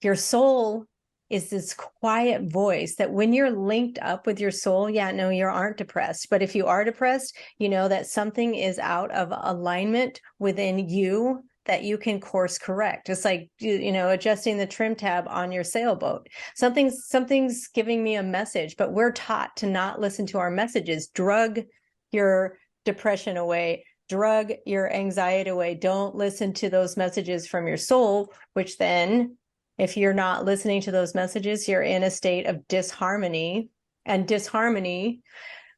your soul is this quiet voice that when you're linked up with your soul, you aren't depressed. But if you are depressed, you know that something is out of alignment within you that you can course correct. Just like, adjusting the trim tab on your sailboat. Something's giving me a message, but we're taught to not listen to our messages. Drug your depression away. Drug your anxiety away. Don't listen to those messages from your soul, which then, if you're not listening to those messages, you're in a state of disharmony. And disharmony,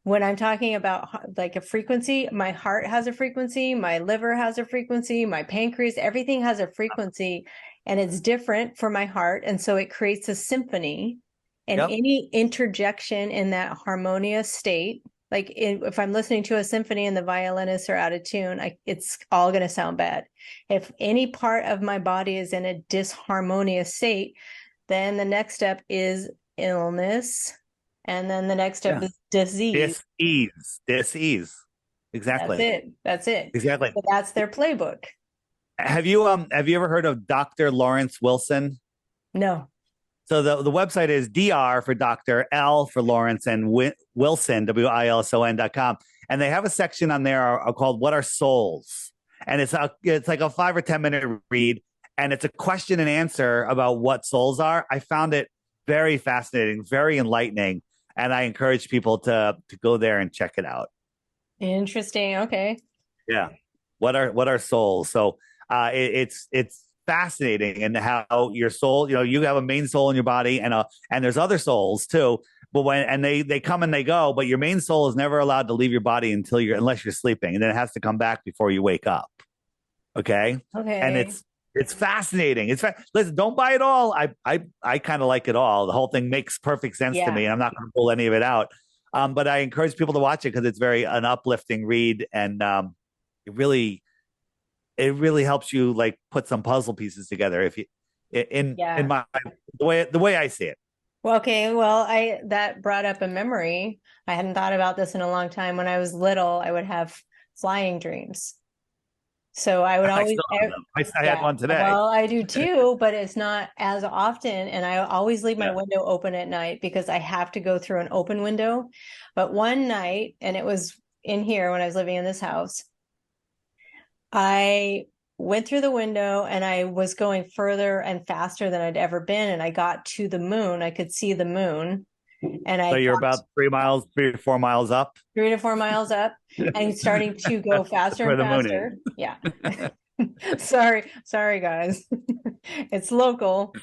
when I'm talking about like a frequency, my heart has a frequency, my liver has a frequency, my pancreas, everything has a frequency, and it's different for my heart. And so it creates a symphony, and any interjection in that harmonious state, like if I'm listening to a symphony and the violinists are out of tune, it's all going to sound bad. If any part of my body is in a disharmonious state, then the next step is illness. And then the next step is disease. Dis-ease. Exactly. That's it. Exactly. So that's their playbook. Have you ever heard of Dr. Lawrence Wilson? No. So the website is DR for Doctor, L for Lawrence, and Wilson, WILSON.com. And they have a section on there called What Are Souls? And it's like a 5 or 10 minute read. And it's a question and answer about what souls are. I found it very fascinating, very enlightening. And I encourage people to go there and check it out. Interesting. Okay. Yeah. What are souls? So it's fascinating, and how your soul, you have a main soul in your body, and there's other souls too. But they come and they go, but your main soul is never allowed to leave your body unless you're sleeping, and then it has to come back before you wake up. Okay. And it's fascinating. Listen, don't buy it all. I kind of like it all. The whole thing makes perfect sense to me, and I'm not going to pull any of it out. But I encourage people to watch it because it's an uplifting read, and it really helps you like put some puzzle pieces together if you in my the way I see it. Well, okay. Well, that brought up a memory. I hadn't thought about this in a long time. When I was little, I would have flying dreams. So I would always I had one today. Well, I do too, but it's not as often. And I always leave my window open at night because I have to go through an open window. But one night, and it was in here when I was living in this house, I went through the window and I was going further and faster than I'd ever been. And I got to the moon. I could see the moon. And so you're about 3 to 4 miles up. 3 to 4 miles up, and starting to go faster and faster. Yeah. Sorry, guys. It's local.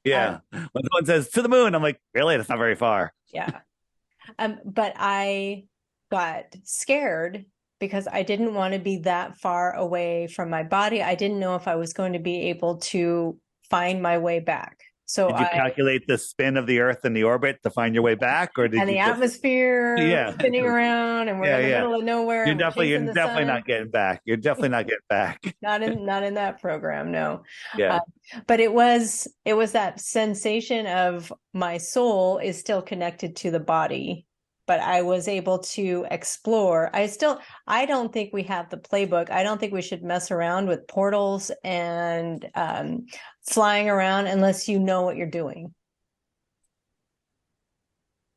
Yeah. When someone says to the moon, I'm like, really? That's not very far. Yeah. But I got scared because I didn't want to be that far away from my body. I didn't know if I was going to be able to find my way back. So did you calculate the spin of the Earth and the orbit to find your way back, or did the atmosphere spinning around, and we're in the middle of nowhere? You're definitely not getting back. You're definitely not getting back. not in that program, no. Yeah. But it was that sensation of my soul is still connected to the body, but I was able to explore. I don't think we have the playbook. I don't think we should mess around with portals and flying around unless you know what you're doing.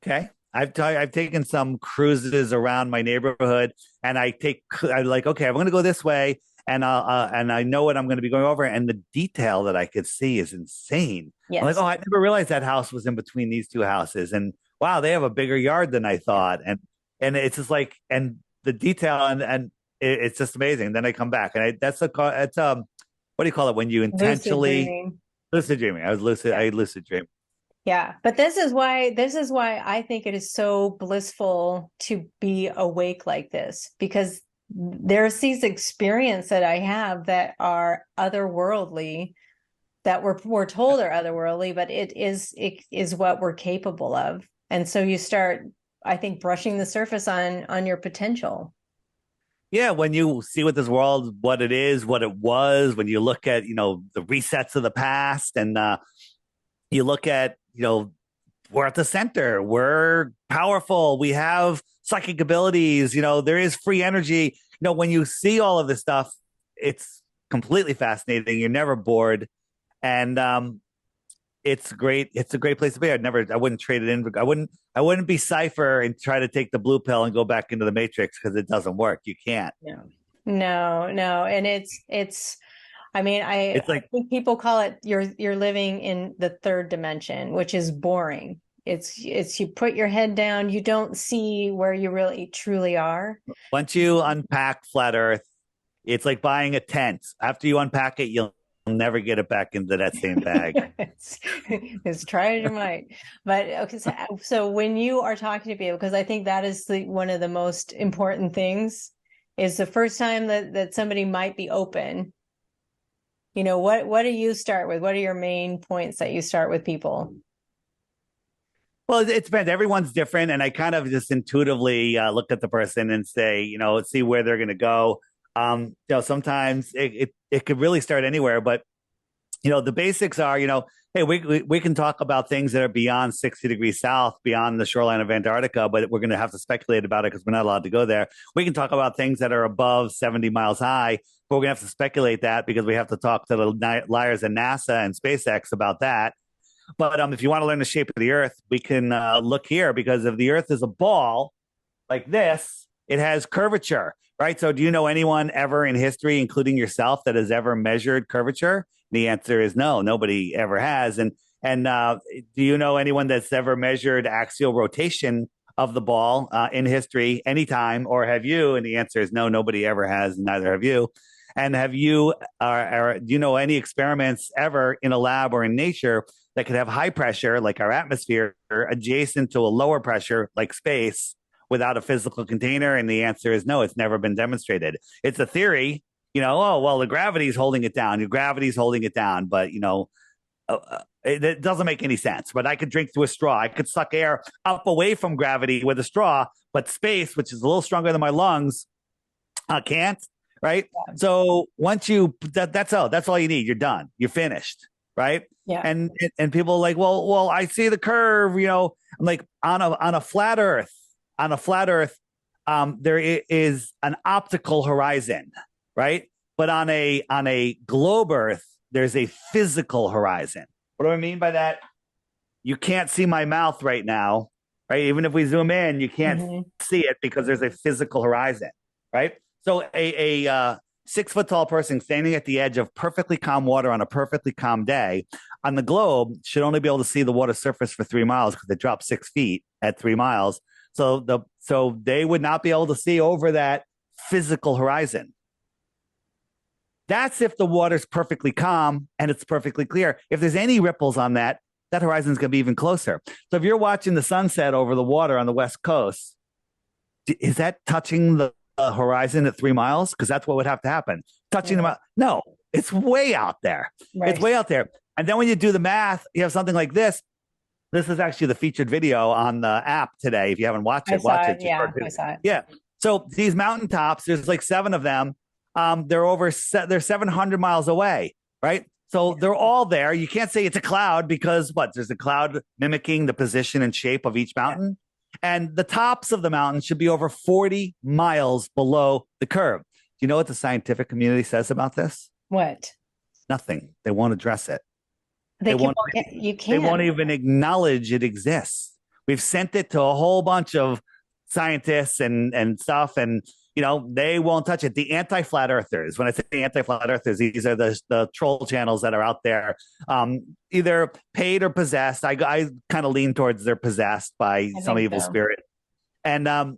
Okay. I've taken some cruises around my neighborhood, and I'm like, okay, I'm going to go this way, and I know what I'm going to be going over, and the detail that I could see is insane. Yes. I'm like, oh, I never realized that house was in between these two houses, and wow, they have a bigger yard than I thought, and it's just like, and the detail, and it's just amazing. Then I come back, and what do you call it when you intentionally lucid dreaming? I lucid dream. Yeah, but this is why I think it is so blissful to be awake like this, because there's these experiences that I have that are otherworldly, that we're told are otherworldly, but it is what we're capable of. And so you start, I think, brushing the surface on your potential. Yeah, when you see what this world, what it is, what it was, when you look at, the resets of the past, and you look at, we're at the center, we're powerful, we have psychic abilities, there is free energy. When you see all of this stuff, it's completely fascinating. You're never bored. And it's great. It's a great place to be. I wouldn't trade it in. I wouldn't be Cypher and try to take the blue pill and go back into the Matrix, because it doesn't work. You can't. No. And I think people call it you're living in the third dimension, which is boring. It's you put your head down, you don't see where you really truly are. Once you unpack flat Earth, it's like buying a tent. After you unpack it, you'll never get it back into that same bag. It's try as you might. But okay, so when you are talking to people, because I think that is one of the most important things, is the first time that somebody might be open. What do you start with? What are your main points that you start with people? Well, it depends. Everyone's different, and I kind of just intuitively look at the person and say, see where they're going to go. Sometimes it could really start anywhere, but the basics are, hey, we can talk about things that are beyond 60 degrees south, beyond the shoreline of Antarctica, but we're going to have to speculate about it because we're not allowed to go there. We can talk about things that are above 70 miles high, but we're going to have to speculate that because we have to talk to the liars at NASA and SpaceX about that. But if you want to learn the shape of the Earth, we can look here, because if the Earth is a ball like this, it has curvature, right? So do you know anyone ever in history, including yourself, that has ever measured curvature? The answer is no, nobody ever has. And do you know anyone that's ever measured axial rotation of the ball in history anytime, or have you? And the answer is no, nobody ever has, and neither have you. And have you, do you know any experiments ever in a lab or in nature that could have high pressure, like our atmosphere, adjacent to a lower pressure, like space, without a physical container? And the answer is no, it's never been demonstrated. It's a theory, oh, well, the gravity's holding it down. Your gravity's holding it down. But, it doesn't make any sense. But I could drink through a straw. I could suck air up away from gravity with a straw, but space, which is a little stronger than my lungs, can't. Right. Yeah. So once that's all you need. You're done. You're finished. Right. Yeah. And people are like, well, I see the curve, I'm like, on a flat earth, there is an optical horizon. Right. But on a globe earth, there's a physical horizon. What do I mean by that? You can't see my mouth right now. Right. Even if we zoom in, you can't see it because there's a physical horizon. Right. So a 6 foot tall person standing at the edge of perfectly calm water on a perfectly calm day on the globe should only be able to see the water surface for 3 miles, because it drops 6 feet at 3 miles. So they would not be able to see over that physical horizon. That's if the water's perfectly calm and it's perfectly clear. If there's any ripples on that horizon's going to be even closer. So if you're watching the sunset over the water on the West Coast, is that touching the horizon at 3 miles? Because that's what would have to happen. Touching them out. No, it's way out there. Right. It's way out there. And then when you do the math, you have something like this. This is actually the featured video on the app today. If you haven't watched it, watch it. Yeah, I saw it. Yeah. So these mountaintops, there's like 7 of them. They're 700 miles away, right? So they're all there. You can't say it's a cloud, because there's a cloud mimicking the position and shape of each mountain. And the tops of the mountains should be over 40 miles below the curve. Do you know what the scientific community says about this? What? Nothing. They won't address it. You can't. They won't even acknowledge it exists. We've sent it to a whole bunch of scientists and stuff, and they won't touch it. The anti-flat earthers, when I say anti-flat earthers, these are the troll channels that are out there, either paid or possessed. I kind of lean towards they're possessed by some evil spirit. And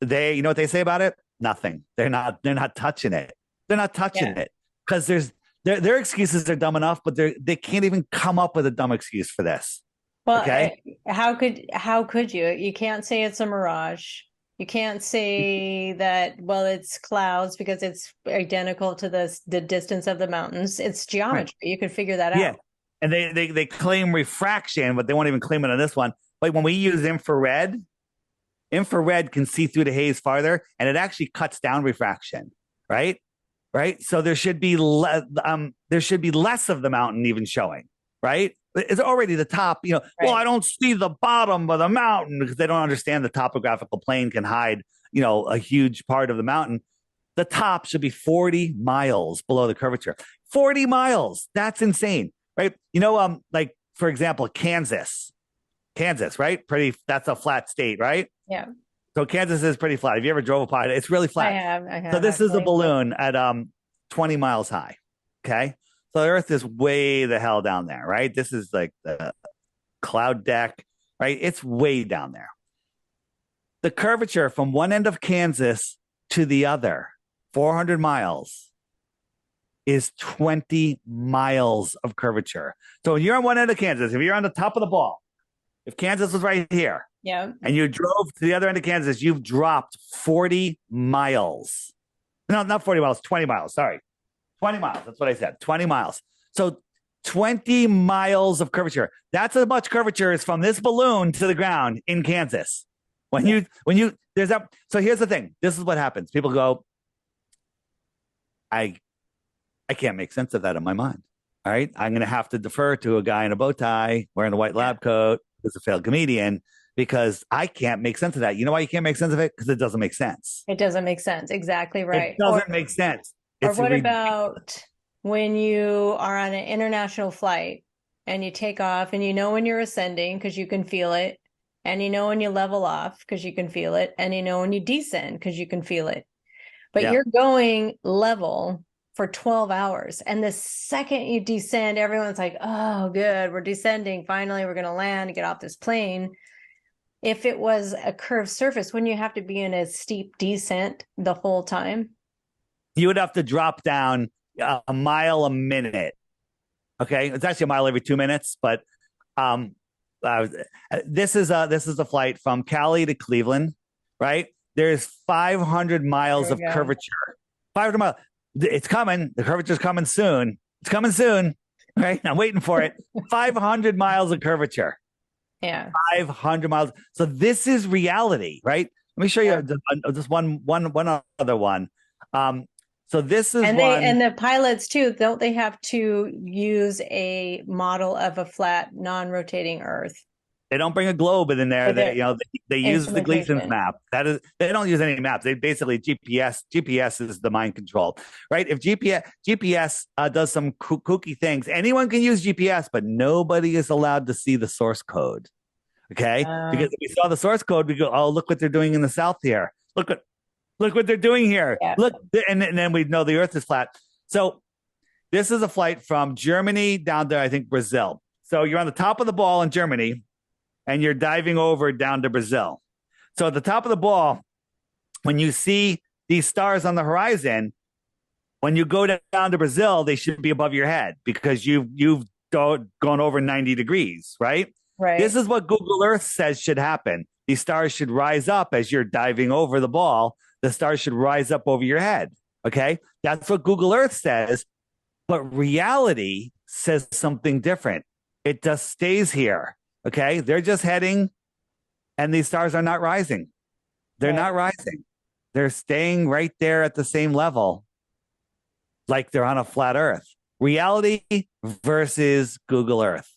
they, you know what they say about it? Nothing. They're not touching it. They're not touching it, because their excuses are dumb enough, but they can't even come up with a dumb excuse for this. Well, okay? How could you? You can't say it's a mirage. You can't say that, well, it's clouds, because it's identical to the distance of the mountains. It's geometry. Right. You could figure that out. Yeah. And they claim refraction, but they won't even claim it on this one. But when we use infrared can see through the haze farther, and it actually cuts down refraction, right? Right. So there should be less of the mountain even showing, right? It's already the top, Right. Well, I don't see the bottom of the mountain, because they don't understand the topographical plane can hide, a huge part of the mountain. The top should be 40 miles below the curvature. 40 miles. That's insane, right? Like, for example, Kansas, right? That's a flat state, right? Yeah. So Kansas is pretty flat. Have you ever drove upon it? It's really flat. I have. So this is a balloon at 20 miles high. Okay. So the Earth is way the hell down there, right? This is like the cloud deck, right? It's way down there. The curvature from one end of Kansas to the other, 400 miles, is 20 miles of curvature. So when you're on one end of Kansas, if you're on the top of the ball, if Kansas was right here, and you drove to the other end of Kansas, you've dropped 40 miles. No, not 40 miles, 20 miles. Sorry. 20 miles. That's what I said. 20 miles. So 20 miles of curvature. That's as much curvature as from this balloon to the ground in Kansas. So here's the thing. This is what happens. People go, I can't make sense of that in my mind. All right. I'm going to have to defer to a guy in a bow tie wearing a white lab coat who's a failed comedian, because I can't make sense of that. You know why you can't make sense of it? Because it doesn't make sense. It doesn't make sense. Exactly right. It doesn't make sense. Or what about when you are on an international flight and you take off, and you know when you're ascending because you can feel it, and you know when you level off because you can feel it, and you know when you descend because you can feel it. But Yeah. you're going level for 12 hours. And the second you descend, everyone's like, oh, good, we're descending. Finally, we're going to land and get off this plane. If it was a curved surface, wouldn't you have to be in a steep descent the whole time? You would have to drop down a mile a minute. Okay. It's actually a mile every 2 minutes, but um, this is a flight from Cali to Cleveland, right? There's 500 miles of curvature. 500 miles. It's coming. The curvature's coming soon. It's coming soon. Right? I'm waiting for it. 500 miles of curvature. Yeah. 500 miles. So this is reality, right? Let me show you just one other one. So this is and the pilots too, don't they have to use a model of a flat, non-rotating Earth? They don't bring a globe in there. They use the Gleason's map. That is, they don't use any maps. They basically GPS. GPS is the mind control, right? If GPS does some kooky things, anyone can use GPS, but nobody is allowed to see the source code. Okay, because if we saw the source code, we go, oh, look what they're doing in the south here. Look what they're doing here. Yeah. Look, and then we know the Earth is flat. So this is a flight from Germany down to, I think, Brazil. So you're on the top of the ball in Germany, and you're diving over down to Brazil. So at the top of the ball, when you see these stars on the horizon, when you go down to Brazil, they should be above your head because you've gone over 90 degrees, right? Right. This is what Google Earth says should happen. These stars should rise up as you're diving over the ball. The stars should rise up over your head. Okay. That's what Google Earth says. But reality says something different. It just stays here. Okay. They're just heading, and these stars are not rising. They're not rising. They're staying right there at the same level, like they're on a flat Earth. Reality versus Google Earth.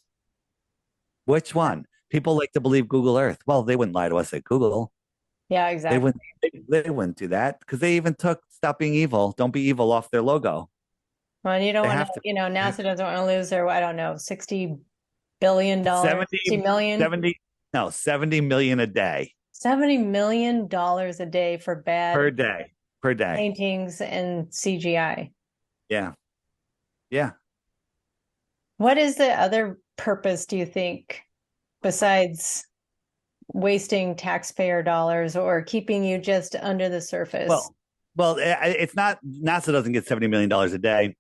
Which one? People like to believe Google Earth. Well, they wouldn't lie to us at Google. Yeah, exactly. They wouldn't do that because they even took "Stop Being Evil, Don't Be Evil" off their logo. Well, and you don't want to, NASA doesn't want to lose their, I don't know, $60 billion, 60 million, 70 million a day. $70 million a day for bad per day paintings and CGI. Yeah. Yeah. What is the other purpose, do you think, besides wasting taxpayer dollars or keeping you just under the surface? Well, it's not, NASA doesn't get $70 million a day.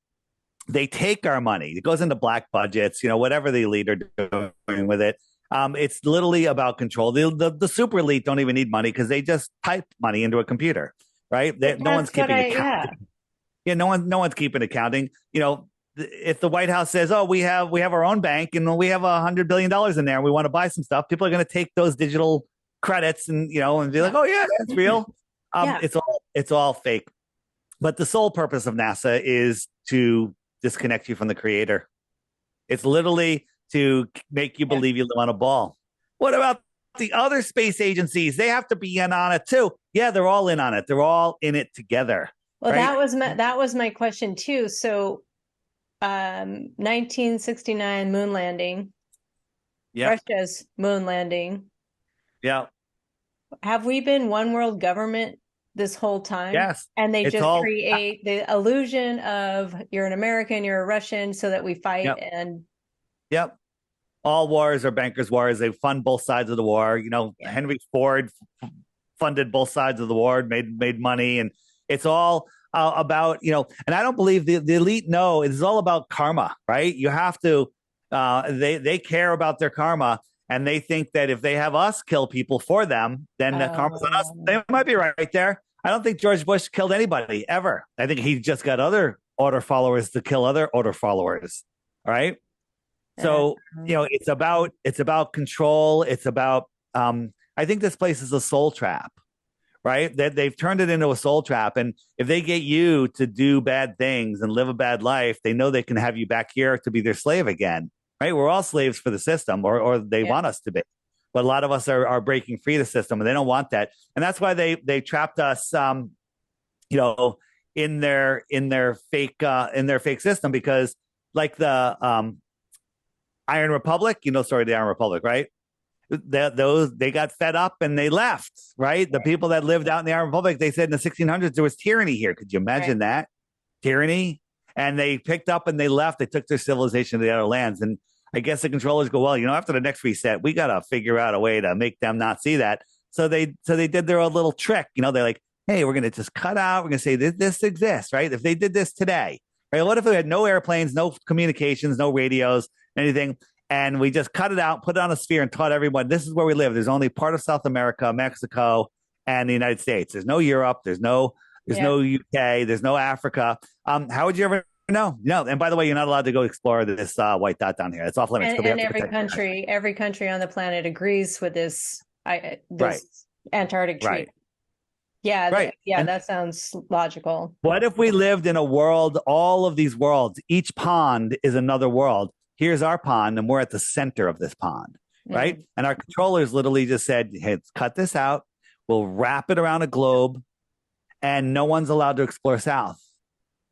They take our money. It goes into black budgets, whatever the elite are doing with it. It's literally about control. The super elite don't even need money because they just type money into a computer, right? No one's keeping accounting. Yeah, no one's keeping accounting. If the White House says, "Oh, we have our own bank and we have $100 billion in there, and we want to buy some stuff," people are going to take those digital credits and and be like, "Oh yeah, that's real." It's all fake. But the sole purpose of NASA is to disconnect you from the creator. It's literally to make you believe you live on a ball. What about the other space agencies? They have to be in on it too. Yeah, they're all in on it. They're all in it together. Well, right? that was my question too. So 1969 moon landing. Yeah. Russia's moon landing. Yeah. Have we been one world government this whole time? Yes. And they just create the illusion of you're an American, you're a Russian, so that we fight. Yep. All wars are bankers' wars. They fund both sides of the war. Henry Ford funded both sides of the war, made money, and it's all about, and I don't believe the elite know it's all about karma, right? You have to, they care about their karma, and they think that if they have us kill people for them, then the karma's on us. They might be right there. I don't think George Bush killed anybody ever. I think he just got other order followers to kill other order followers. All right. So, it's about control. It's about, I think this place is a soul trap. Right? They've turned it into a soul trap. And if they get you to do bad things and live a bad life, they know they can have you back here to be their slave again. Right? We're all slaves for the system, or they want us to be. But a lot of us are breaking free of the system, and they don't want that. And that's why they trapped us, in their fake system, because like I Iron Republic, story of the Iron Republic, right? They got fed up and they left, right? The people that lived out in the Iron Republic, they said in the 1600s there was tyranny here. Could you imagine that? Tyranny? And they picked up and they left. They took their civilization to the other lands. And I guess the controllers go, well, after the next reset, we got to figure out a way to make them not see that. So they did their own little trick. They're like, hey, we're going to just cut out. We're going to say this exists, right? If they did this today, right? What if we had no airplanes, no communications, no radios, anything? And we just cut it out, put it on a sphere and taught everyone, this is where we live. There's only part of South America, Mexico, and the United States. There's no Europe. There's no UK. There's no Africa. How would you ever know? No. And by the way, you're not allowed to go explore this white dot down here. It's off limits. And every country on the planet agrees with this Antarctic treaty. Right. Yeah. Right. That sounds logical. What if we lived in a world, all of these worlds, each pond is another world. Here's our pond, and we're at the center of this pond, right? Mm-hmm. And our controllers literally just said, hey, let's cut this out. We'll wrap it around a globe, and no one's allowed to explore south.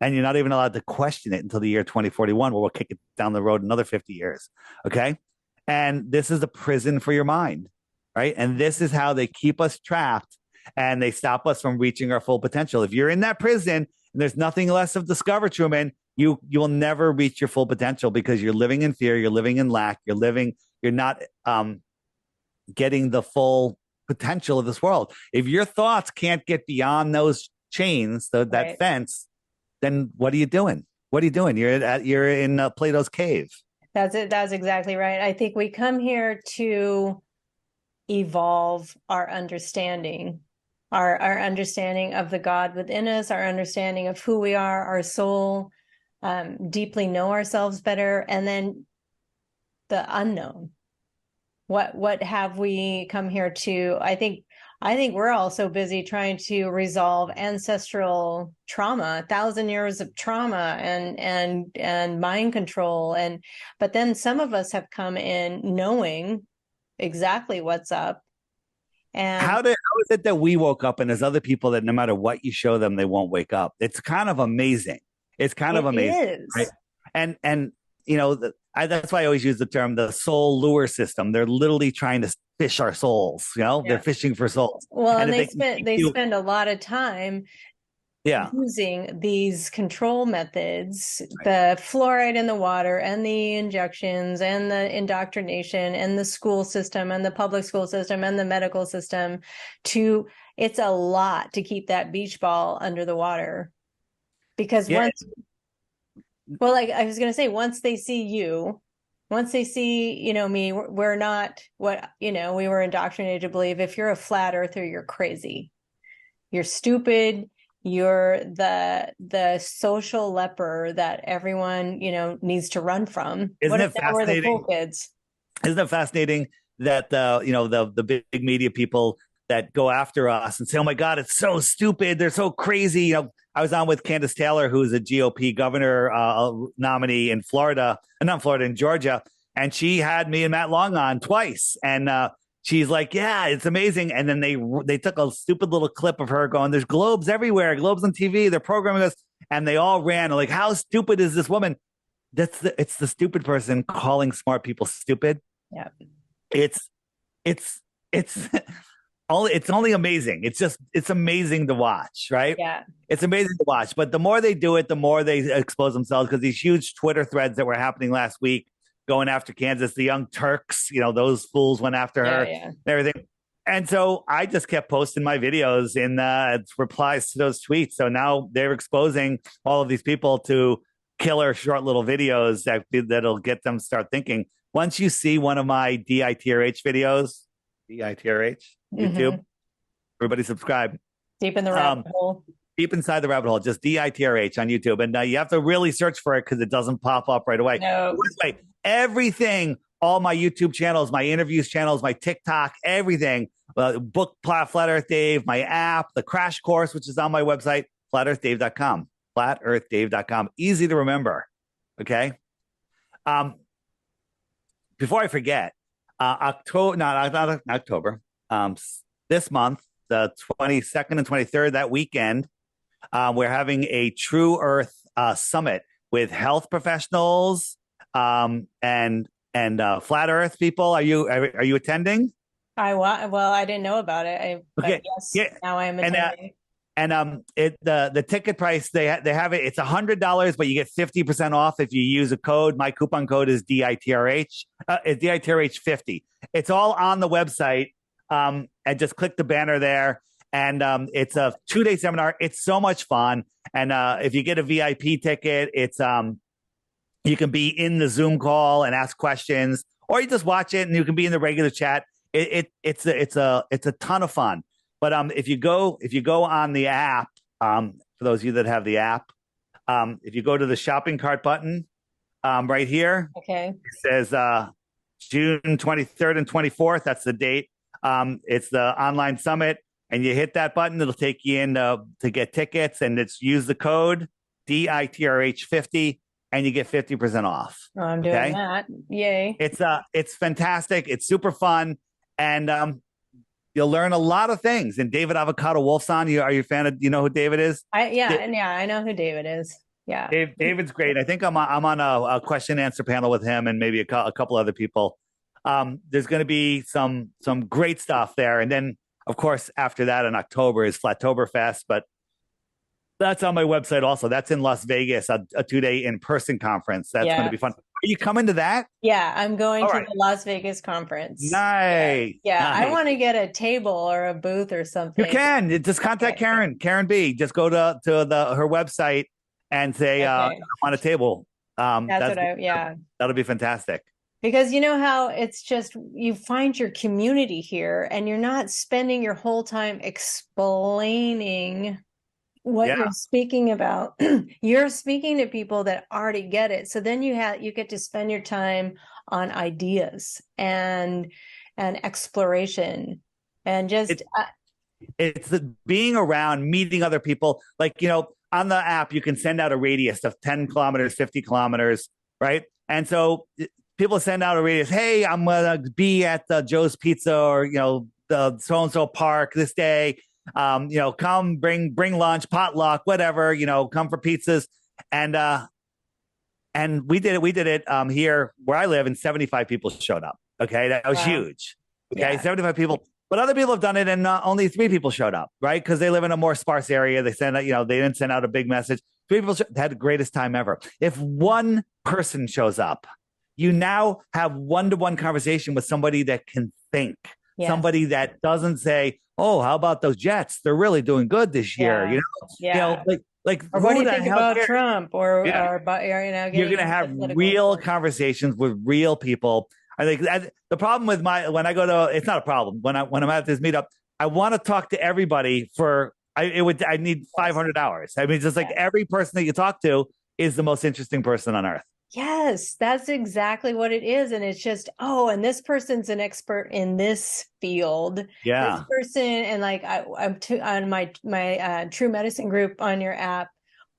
And you're not even allowed to question it until the year 2041, where we'll kick it down the road another 50 years, okay? And this is a prison for your mind, right? And this is how they keep us trapped, and they stop us from reaching our full potential. If you're in that prison and there's nothing less of Discover, Truman, you will never reach your full potential because you're living in fear, you're living in lack, you're not getting the full potential of this world. If your thoughts can't get beyond those chains, that fence, then what are you doing? What are you doing? You're in Plato's cave. That's it. That's exactly right. I think we come here to evolve our understanding, our understanding of the God within us, our understanding of who we are, our soul. Deeply know ourselves better, and then the unknown. What have we come here to? I think we're all so busy trying to resolve ancestral trauma, 1,000 years of trauma and mind control, but then some of us have come in knowing exactly what's up. And how is it that we woke up and there's other people that no matter what you show them, they won't wake up? It's kind of amazing. It's kind of amazing, right? And that's why I always use the term the soul lure system. They're literally trying to fish our souls. They're fishing for souls. Well, and they spend a lot of time using these control methods, the fluoride in the water and the injections and the indoctrination and the school system and the public school system and the medical system. It's a lot to keep that beach ball under the water. Because once they see you, once they see, me, we're not what, we were indoctrinated to believe. If you're a flat earther, you're crazy. You're stupid. You're the social leper that everyone, needs to run from. Isn't it fascinating? We're the cool kids? Isn't it fascinating that the big media people that go after us and say, oh my God, it's so stupid. They're so crazy. I was on with Candace Taylor, who's a GOP governor nominee in in Georgia. And she had me and Matt Long on twice. And she's like, yeah, it's amazing. And then they took a stupid little clip of her going, there's globes everywhere, globes on TV. They're programming us. And they all ran like, how stupid is this woman? It's the stupid person calling smart people stupid. Yeah. It's only amazing. It's amazing to watch, right? Yeah. It's amazing to watch. But the more they do it, the more they expose themselves, because these huge Twitter threads that were happening last week going after Kansas, the Young Turks, those fools went after her and everything. And so I just kept posting my videos in replies to those tweets. So now they're exposing all of these people to killer short little videos that'll get them start thinking. Once you see one of my DITRH videos, DITRH, YouTube, everybody subscribe. Deep in the rabbit hole. Deep inside the rabbit hole, just DITRH on YouTube. And you have to really search for it because it doesn't pop up right away. No. Anyway, everything, all my YouTube channels, my interviews channels, my TikTok, everything, book Flat Earth Dave, my app, the crash course, which is on my website, flatearthdave.com, flatearthdave.com. Easy to remember. Okay. Before I forget, October, this month, the 22nd and 23rd, that weekend, we're having a True Earth summit with health professionals and flat Earth people. Are you attending? Well, I didn't know about it. But Okay, yes, yeah, now I am and attending. the ticket price they have it. It's $100, but you get 50% off if you use a code. My coupon code is DITRH. It's DITRH50. It's all on the website. And just click the banner there. And it's a 2-day seminar. It's so much fun. And if you get a VIP ticket, it's you can be in the Zoom call and ask questions, or you just watch it and you can be in the regular chat. It's a ton of fun. But if you go on the app, for those of you that have the app, if you go to the shopping cart button right here, Okay. it says June 23rd and 24th. That's the date. It's the online summit, and you hit that button. It'll take you in to get tickets, and it's use the code DITRH50, and you get 50% off. Oh, I'm doing that. Yay. It's fantastic. It's super fun, and you'll learn a lot of things. And David Avocado Wolf's on. Are you a fan of? You know who David is? I know who David is. Yeah, David's great. I think I'm on a question and answer panel with him and maybe a couple other people. There's going to be some great stuff there, and then of course after that in October is Flattoberfest, but that's on my website also. That's in Las Vegas, a 2-day in-person conference. That's going to be fun. Are you coming to that? Yeah, I'm going to the Las Vegas conference. Nice. Yeah. Nice. I want to get a table or a booth or something. You can. Just contact Karen B. Just go to her website and say, I want a table. That'll be fantastic. Because you know how it's just, you find your community here and you're not spending your whole time explaining what you're speaking about. You're speaking to people that already get it. So then you get to spend your time on ideas and exploration and just it's the being around, meeting other people. Like, on the app, you can send out a radius of 10 kilometers, 50 kilometers, right? And so people send out a radius. Hey, I'm going to be at Joe's Pizza or, the so-and-so park this day. Come bring lunch, potluck, whatever, come for pizzas. And we did it here where I live, and 75 people showed up. Okay. That was huge. Okay. Yeah. 75 people, but other people have done it and only 3 people showed up, right? Because they live in a more sparse area. They send out, they didn't send out a big message. 3 people had the greatest time ever. If one person shows up, you now have one-to-one conversation with somebody that can think, somebody that doesn't say, oh, how about those Jets? They're really doing good this year. Like or what do you think about Trump? Or you're going to have real conversations with real people. I think the problem with when I go to, it's not a problem. When I'm at this meetup, I want to talk to everybody I need 500 hours. I mean, just like every person that you talk to is the most interesting person on earth. Yes, that's exactly what it is. And it's just, and this person's an expert in this field. Yeah. This person, and like I'm on my True Medicine group on your app,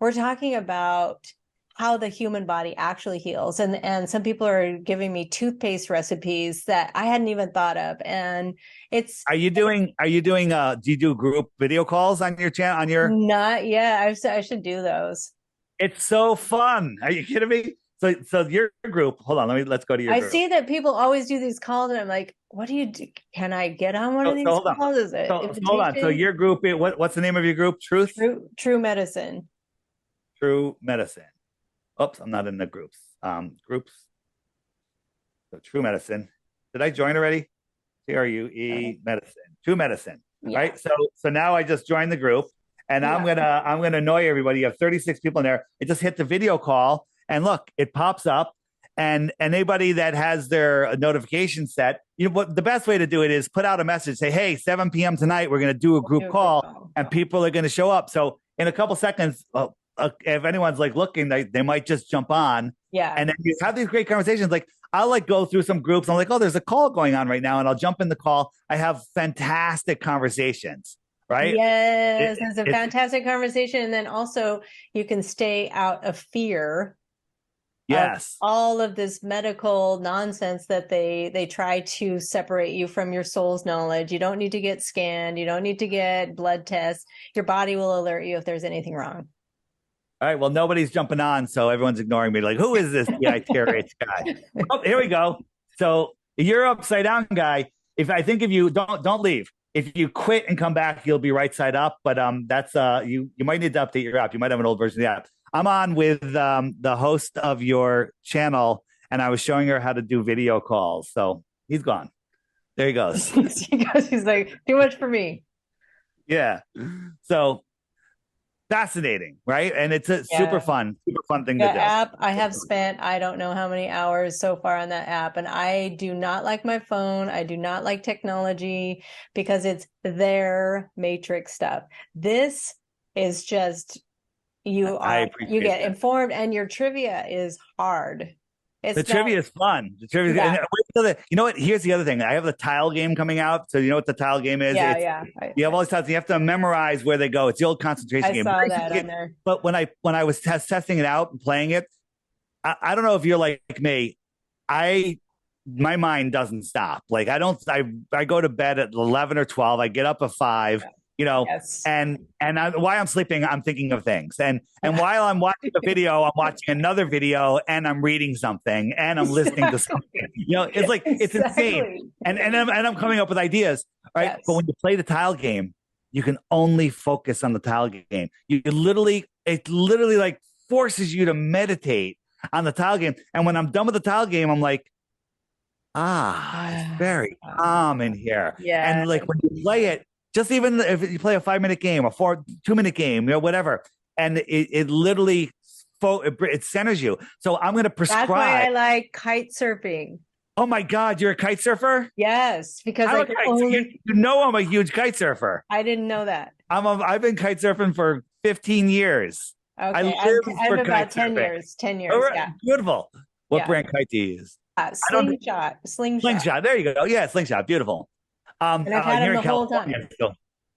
we're talking about how the human body actually heals. And some people are giving me toothpaste recipes that I hadn't even thought of. And it's do you do group video calls on your channel Not yet. I should do those. It's so fun. Are you kidding me? So your group, hold on, let's go to your group. I see that people always do these calls, and I'm like, what do you do? Can I get on one of these calls? Hold on. So your group, what's the name of your group? True Medicine. True Medicine. Oops, I'm not in the groups. Groups. So True Medicine. Did I join already? TRUE Medicine. True Medicine. Yeah. Right. So now I just joined the group, and I'm gonna annoy everybody. You have 36 people in there. I just hit the video call. And look, it pops up, and anybody that has their notification set, what the best way to do it is put out a message, say, hey, 7 p.m. tonight, we're going to do a group call, and people are going to show up. So in a couple seconds, if anyone's like looking, they might just jump on. Yeah. And then you have these great conversations. Like I'll go through some groups. I'm like, oh, there's a call going on right now. And I'll jump in the call. I have fantastic conversations. Right? Yes. It's a fantastic conversation. And then also you can stay out of fear. Yes. All of this medical nonsense that they try to separate you from your soul's knowledge. You don't need to get scanned. You don't need to get blood tests. Your body will alert you if there's anything wrong. All right. Well, nobody's jumping on, so everyone's ignoring me. Like, who is this DITRH guy? Oh, here we go. So you're upside down guy. If you don't leave. If you quit and come back, you'll be right side up. But that's you might need to update your app. You might have an old version of the app. I'm on with the host of your channel, and I was showing her how to do video calls. So he's gone. There he goes. He's like, too much for me. Yeah. So fascinating, right? And it's a super fun thing to do. The app, I have spent, I don't know how many hours so far on that app, and I do not like my phone. I do not like technology because it's their matrix stuff. This is just you get informed, and your trivia is hard. Trivia is fun. The trivia, you know what? Here's the other thing. I have the tile game coming out. So you know what the tile game is? You have all these tiles. You have to memorize where they go. It's the old concentration game. I saw that on there. But when I was testing it out and playing it, I don't know if you're like me. My mind doesn't stop. Like I go to bed at 11 or 12. I get up at 5. You know, and while I'm sleeping, I'm thinking of things, and while I'm watching a video, I'm watching another video, and I'm reading something, and I'm listening to something. You know, it's like it's insane, and I'm coming up with ideas, right? Yes. But when you play the tile game, you can only focus on the tile game. It literally like forces you to meditate on the tile game, and when I'm done with the tile game, I'm like, it's very calm in here, and like when you play it. Just even if you play a 5-minute game, a 2-minute game, you know, whatever, and it literally it centers you. So I'm going to prescribe. That's why I like kite surfing. Oh my God, you're a kite surfer? Yes, because you know I'm a huge kite surfer. I didn't know that. I've been kite surfing for 15 years. Okay, I've about 10 years. 10 years. Right. Yeah, beautiful. What brand kite do you use? Slingshot. Slingshot. There you go. Yeah, Slingshot. Beautiful. And I've had them the whole time.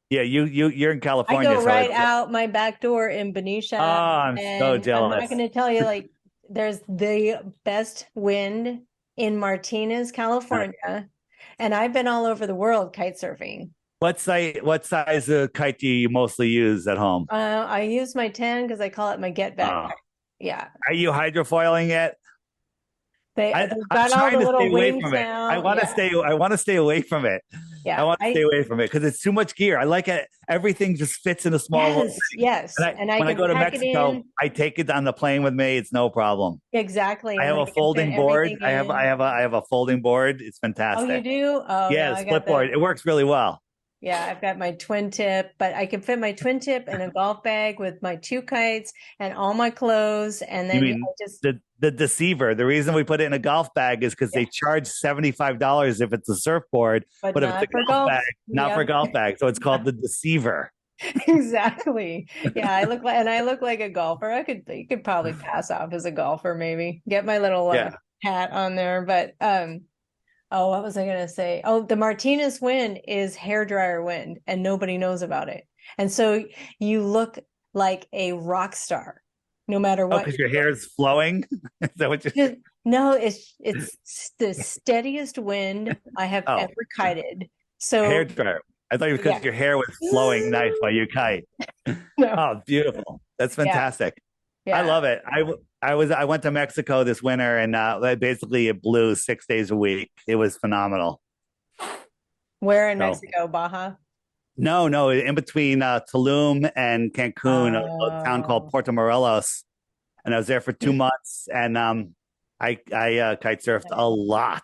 Yeah, you're in California. I go right out my back door in Benicia. Oh, I'm so jealous. I'm not going to tell you, like, there's the best wind in Martinez, California, and I've been all over the world kite surfing. What size of kite do you mostly use at home? I use my 10 because I call it my get back. Yeah. Are you hydrofoiling it? They've got all the little wings now. I want to stay away from it. Yeah, I want to stay away from it because it's too much gear. I like it. Everything just fits in a small little thing. Yes. And when I go to Mexico, I take it on the plane with me. It's no problem. Exactly. I have a folding board. I have a folding board. It's fantastic. Oh, you do? Oh, yeah, split board. It works really well. Yeah, I've got my twin tip, but I can fit my twin tip in a golf bag with my 2 kites and all my clothes. And then the deceiver. The reason we put it in a golf bag is because they charge $75 if it's a surfboard, but if it's a golf bag, not for a golf bag. So it's called the deceiver. Exactly. Yeah, I look like a golfer. You could probably pass off as a golfer, maybe get my little hat on there, but oh, what was I going to say? Oh, the Martinez wind is hairdryer wind, and nobody knows about it. And so you look like a rock star, no matter what. Because your hair is flowing? Is that what you're No, it's the steadiest wind I have ever kited. So hairdryer. I thought it was because your hair was flowing nice while you kite. No. Oh, beautiful. That's fantastic. Yeah. I love it. I went to Mexico this winter, and basically it blew 6 days a week. It was phenomenal. Where in Mexico? Baja? No, in between Tulum and Cancun, a town called Puerto Morelos, and I was there for 2 months, and I kite surfed a lot.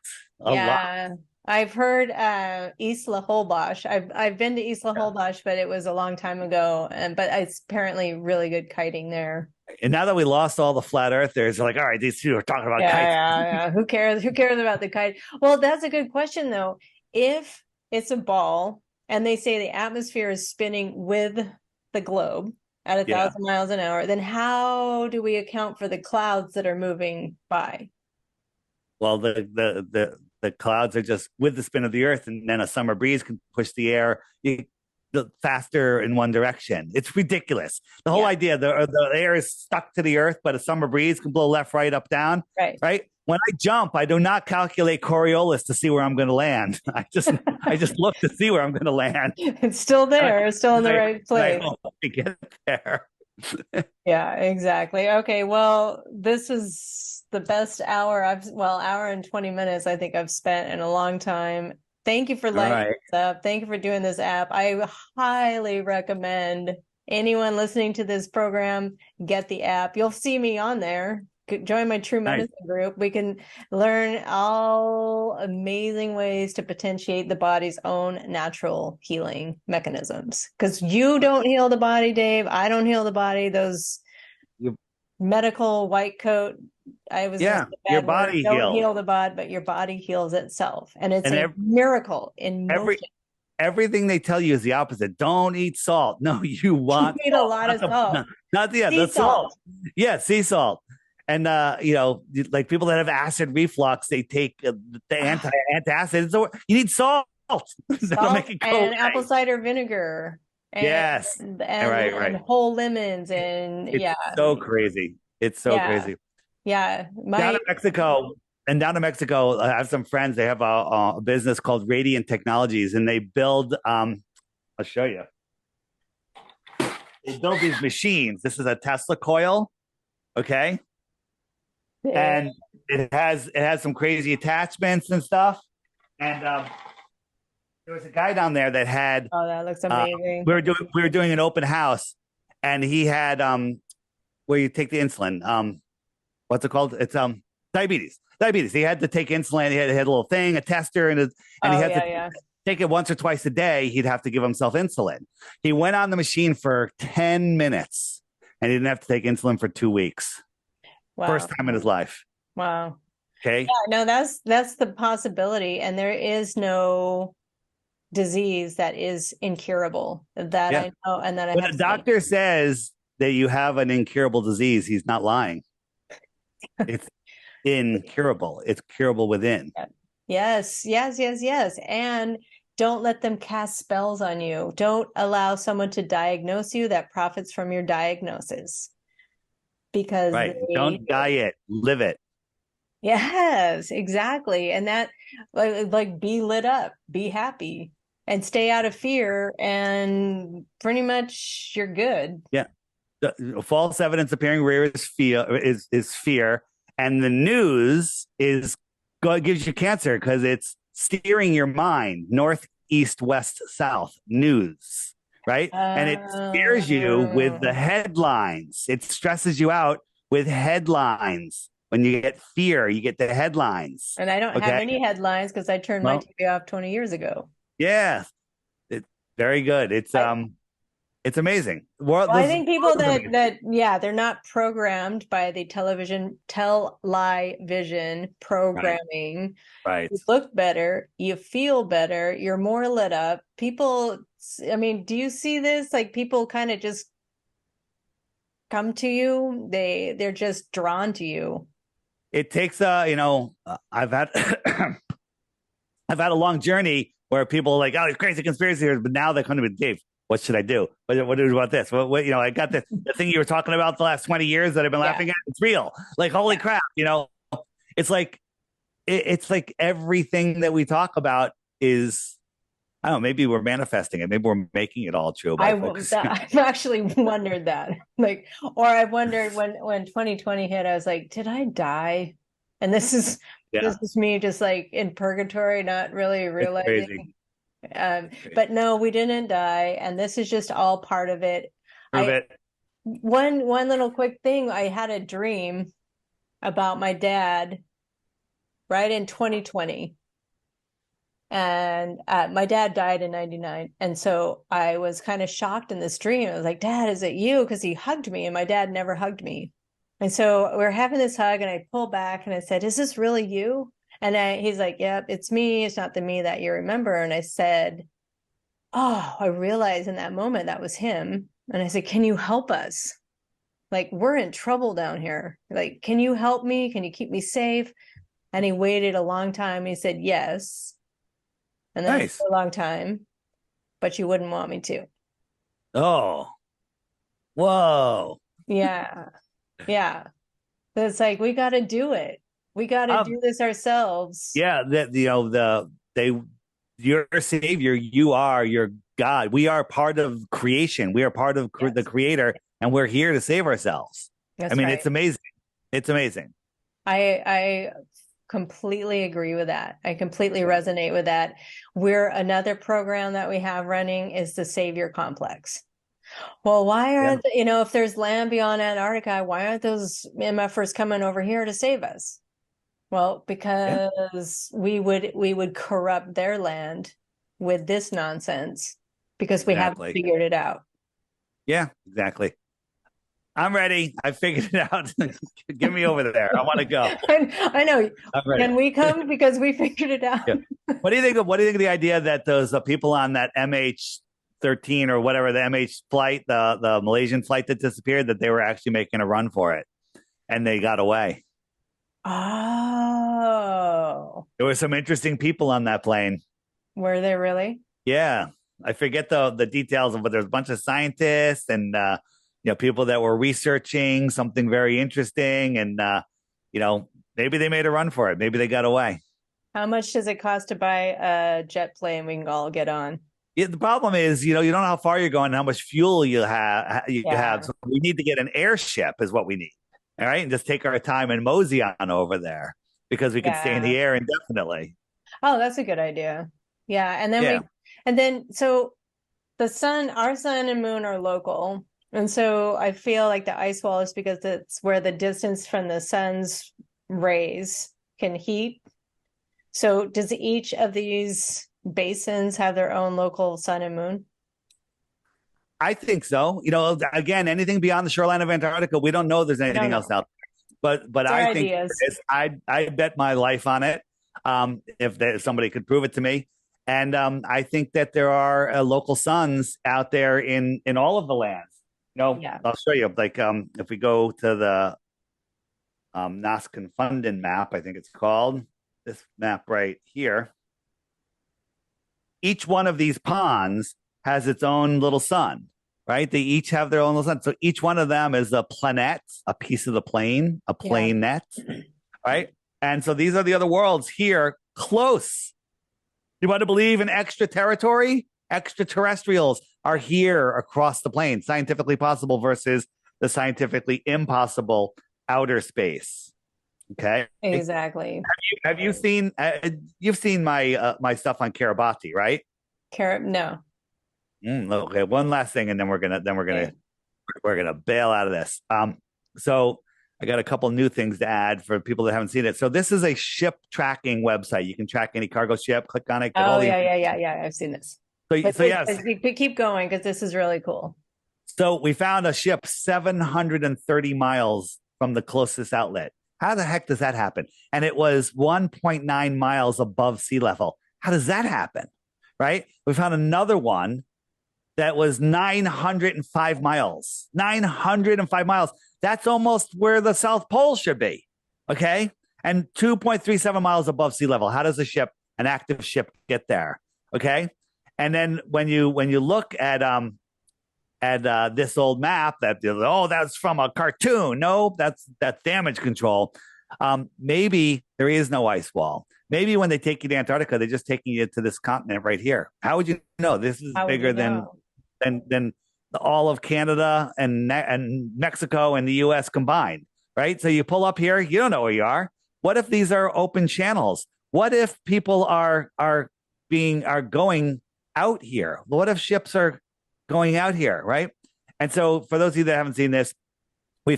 I've heard Isla Holbox. I've been to Isla Holbox, but it was a long time ago, but it's apparently really good kiting there. And now that we lost all the flat earthers, they're like, all right, these two are talking about kites. Yeah. Who cares? Who cares about the kite? Well, that's a good question, though. If it's a ball and they say the atmosphere is spinning with the globe at 1,000 miles an hour, then how do we account for the clouds that are moving by? Well, the clouds are just with the spin of the earth, and then a summer breeze can push the air faster in one direction. It's ridiculous. The whole idea, the air is stuck to the earth, but a summer breeze can blow left, right, up, down. Right. When I jump, I do not calculate Coriolis to see where I'm going to land. I just look to see where I'm going to land. It's still there. It's still in the right place. I hope we get there. Yeah, exactly. Okay, well, this is the best hour and 20 minutes I think I've spent in a long time. Thank you for All lighting right. this up. Thank you for doing this app. I highly recommend anyone listening to this program get the app. You'll see me on there. Join my True Nice. Medicine group. We can learn all amazing ways to potentiate the body's own natural healing mechanisms. Because you don't heal the body, Dave. I don't heal the body. Those You, medical white coat, I was going to yeah, say a your bad word, body don't heals. heal the body, but your body heals itself. And it's And a miracle in motion. everything they tell you is the opposite. Don't eat salt. No, you want You eat a lot of salt. the salt. Yeah, sea salt. And like people that have acid reflux, they take the antacid. So you need salt. That'll Salt make it go and away. apple cider vinegar Yes. and Right. whole lemons and It's so crazy. It's so crazy. Yeah. Down in Mexico, I have some friends. They have a business called Radiant Technologies, and they build. I'll show you. They build these machines. This is a Tesla coil, okay, and it has some crazy attachments and stuff. And there was a guy down there that had. Oh, that looks amazing. We were doing an open house, and he had where you take the insulin. What's it called? It's diabetes. Diabetes. He had to take insulin. He had a little thing, a tester, and he had to take it once or twice a day. He'd have to give himself insulin. He went on the machine for 10 minutes, and he didn't have to take insulin for 2 weeks. Wow. First time in his life. Wow. Okay. Yeah, no, that's the possibility, and there is no disease that is incurable. That I know, and that I. When a doctor says that you have an incurable disease, he's not lying. It's incurable. It's curable within. Yes. And don't let them cast spells on you. Don't allow someone to diagnose you that profits from your diagnosis. Because don't diet, live it. Yes, exactly. And that like be lit up, be happy, and stay out of fear, and pretty much you're good. Yeah. The false evidence appearing rare is fear. And the news gives you cancer because it's steering your mind north, east, west, south news, right? And it scares you with the headlines. It stresses you out with headlines. When you get fear, you get the headlines. And I don't have any headlines because I turned my TV off 20 years ago. Yeah, it's very good. It's amazing. I think people they're not programmed by the television programming. Right. You look better, you feel better, you're more lit up. People, I mean, do you see this? Like people kind of just come to you. They're just drawn to you. It takes I've had I've had a long journey where people are like, oh, these crazy conspiracy theories, but now they come to me, Dave, what should I do? What do I do about this? What I got the thing you were talking about the last 20 years that I've been laughing at. It's real. Like, holy crap, it's like everything that we talk about is, I don't know, maybe we're manifesting it. Maybe we're making it all true. I've actually wondered that. Or I've wondered when 2020 hit, I was like, did I die? And this is me just like in purgatory, not really realizing. But no, we didn't die, and this is just all part of it. One little quick thing, I had a dream about my dad right in 2020, and my dad died in 99, and so I was kind of shocked in this dream. I was like, Dad, is it you? Because he hugged me, and my dad never hugged me. And so we're having this hug, and I pull back and I said, is this really you? And he's like, yep, it's me. It's not the me that you remember. And I said, oh, I realized in that moment that was him. And I said, can you help us? Like, we're in trouble down here. Like, can you help me? Can you keep me safe? And he waited a long time. He said, yes. And then for a long time, but you wouldn't want me to. Oh, whoa. Yeah. Yeah. So it's like, we got to do it. We got to do this ourselves. Yeah, you're a savior. You are your God. We are part of creation. We are part of the Creator. and we're here to save ourselves. That's I mean, right. it's amazing. It's amazing. I completely agree with that. I completely resonate with that. Another program that we have running is the Savior Complex. Well, why aren't, if there's land beyond Antarctica, why aren't those MFers coming over here to save us? Well, because we would corrupt their land with this nonsense because we haven't figured it out. Yeah, exactly. I'm ready. I figured it out. Get me over there. I want to go. I know. Can we come because we figured it out? Yeah. What do you think of the idea that those people on that MH13 or whatever, the MH flight, the Malaysian flight that disappeared, that they were actually making a run for it and they got away? Oh. There were some interesting people on that plane. Were there really? Yeah. I forget the details of, but there's a bunch of scientists and people that were researching something very interesting, and maybe they made a run for it. Maybe they got away. How much does it cost to buy a jet plane we can all get on? Yeah, the problem is, you don't know how far you're going and how much fuel you have. So we need to get an airship is what we need. All right. And just take our time and mosey on over there because we can stay in the air indefinitely. Oh, that's a good idea. Yeah. And then so our sun and moon are local. And so I feel like the ice wall is because it's where the distance from the sun's rays can heat. So does each of these basins have their own local sun and moon? I think so. Again, anything beyond the shoreline of Antarctica, we don't know there's anything else out there. But I think I bet my life on it. If somebody could prove it to me. And I think that there are local suns out there in all of the lands. I'll show you. Like if we go to the Nasconfunden map, I think it's called, this map right here. Each one of these ponds has its own little sun, right? They each have their own little sun. So each one of them is a planet, a piece of the plane, a planet, right? And so these are the other worlds here close. You want to believe in extra territory? Extraterrestrials are here across the plane, scientifically possible versus the scientifically impossible outer space. Okay. Exactly. Have you seen? You've seen my my stuff on Kiribati, right? No. Okay. One last thing, and then we're gonna bail out of this. So I got a couple new things to add for people that haven't seen it. So this is a ship tracking website. You can track any cargo ship. Click on it. Yeah. I've seen this. So yes, keep going because this is really cool. So we found a ship 730 miles from the closest outlet. How the heck does that happen? And it was 1.9 miles above sea level. How does that happen? Right? We found another one that was 905 miles. 905 miles. That's almost where the South Pole should be. Okay? And 2.37 miles above sea level. How does an active ship get there? Okay? And then when you look at this old map that's from a cartoon. No, that's damage control. Maybe there is no ice wall. Maybe when they take you to Antarctica, they're just taking you to this continent right here. How would you know? This is bigger than all of Canada and Mexico and the U.S. combined, right? So you pull up here, you don't know where you are. What if these are open channels? What if people are going out here? What if ships are going out here, right? And so for those of you that haven't seen this, we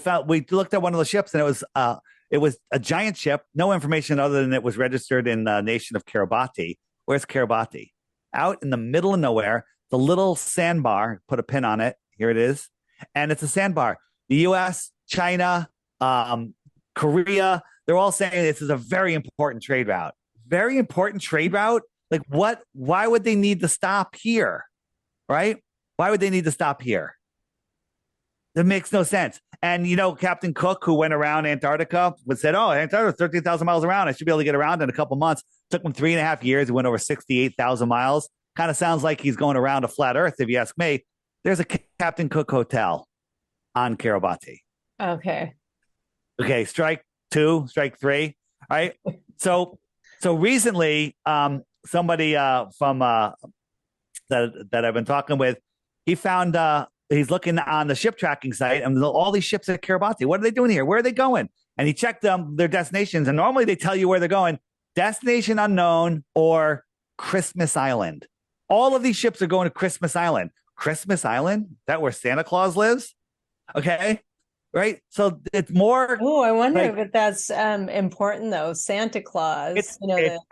looked at one of the ships, and it was a giant ship, no information other than it was registered in the nation of Kiribati. Where's Kiribati? Out in the middle of nowhere, the little sandbar, put a pin on it, here it is, and it's a sandbar. The US, China, Korea, they're all saying this is a very important trade route. Very important trade route? Like what? Why would they need to stop here, right? Why would they need to stop here? That makes no sense. And, Captain Cook, who went around Antarctica, said, Antarctica, 13,000 miles around. I should be able to get around in a couple months. Took him 3.5 years. He went over 68,000 miles. Kind of sounds like he's going around a flat Earth, if you ask me. There's a Captain Cook hotel on Kiribati. Okay. Strike 2, strike 3. All right. So recently, somebody from that I've been talking with, he found he's looking on the ship tracking site, and all these ships at Kiribati. What are they doing here? Where are they going? And he checked them, their destinations, and normally they tell you where they're going: destination unknown or Christmas Island. All of these ships are going to Christmas Island. Christmas Island? That where Santa Claus lives? Okay. Right. So it's more. Oh, I wonder if that's important though. Santa Claus.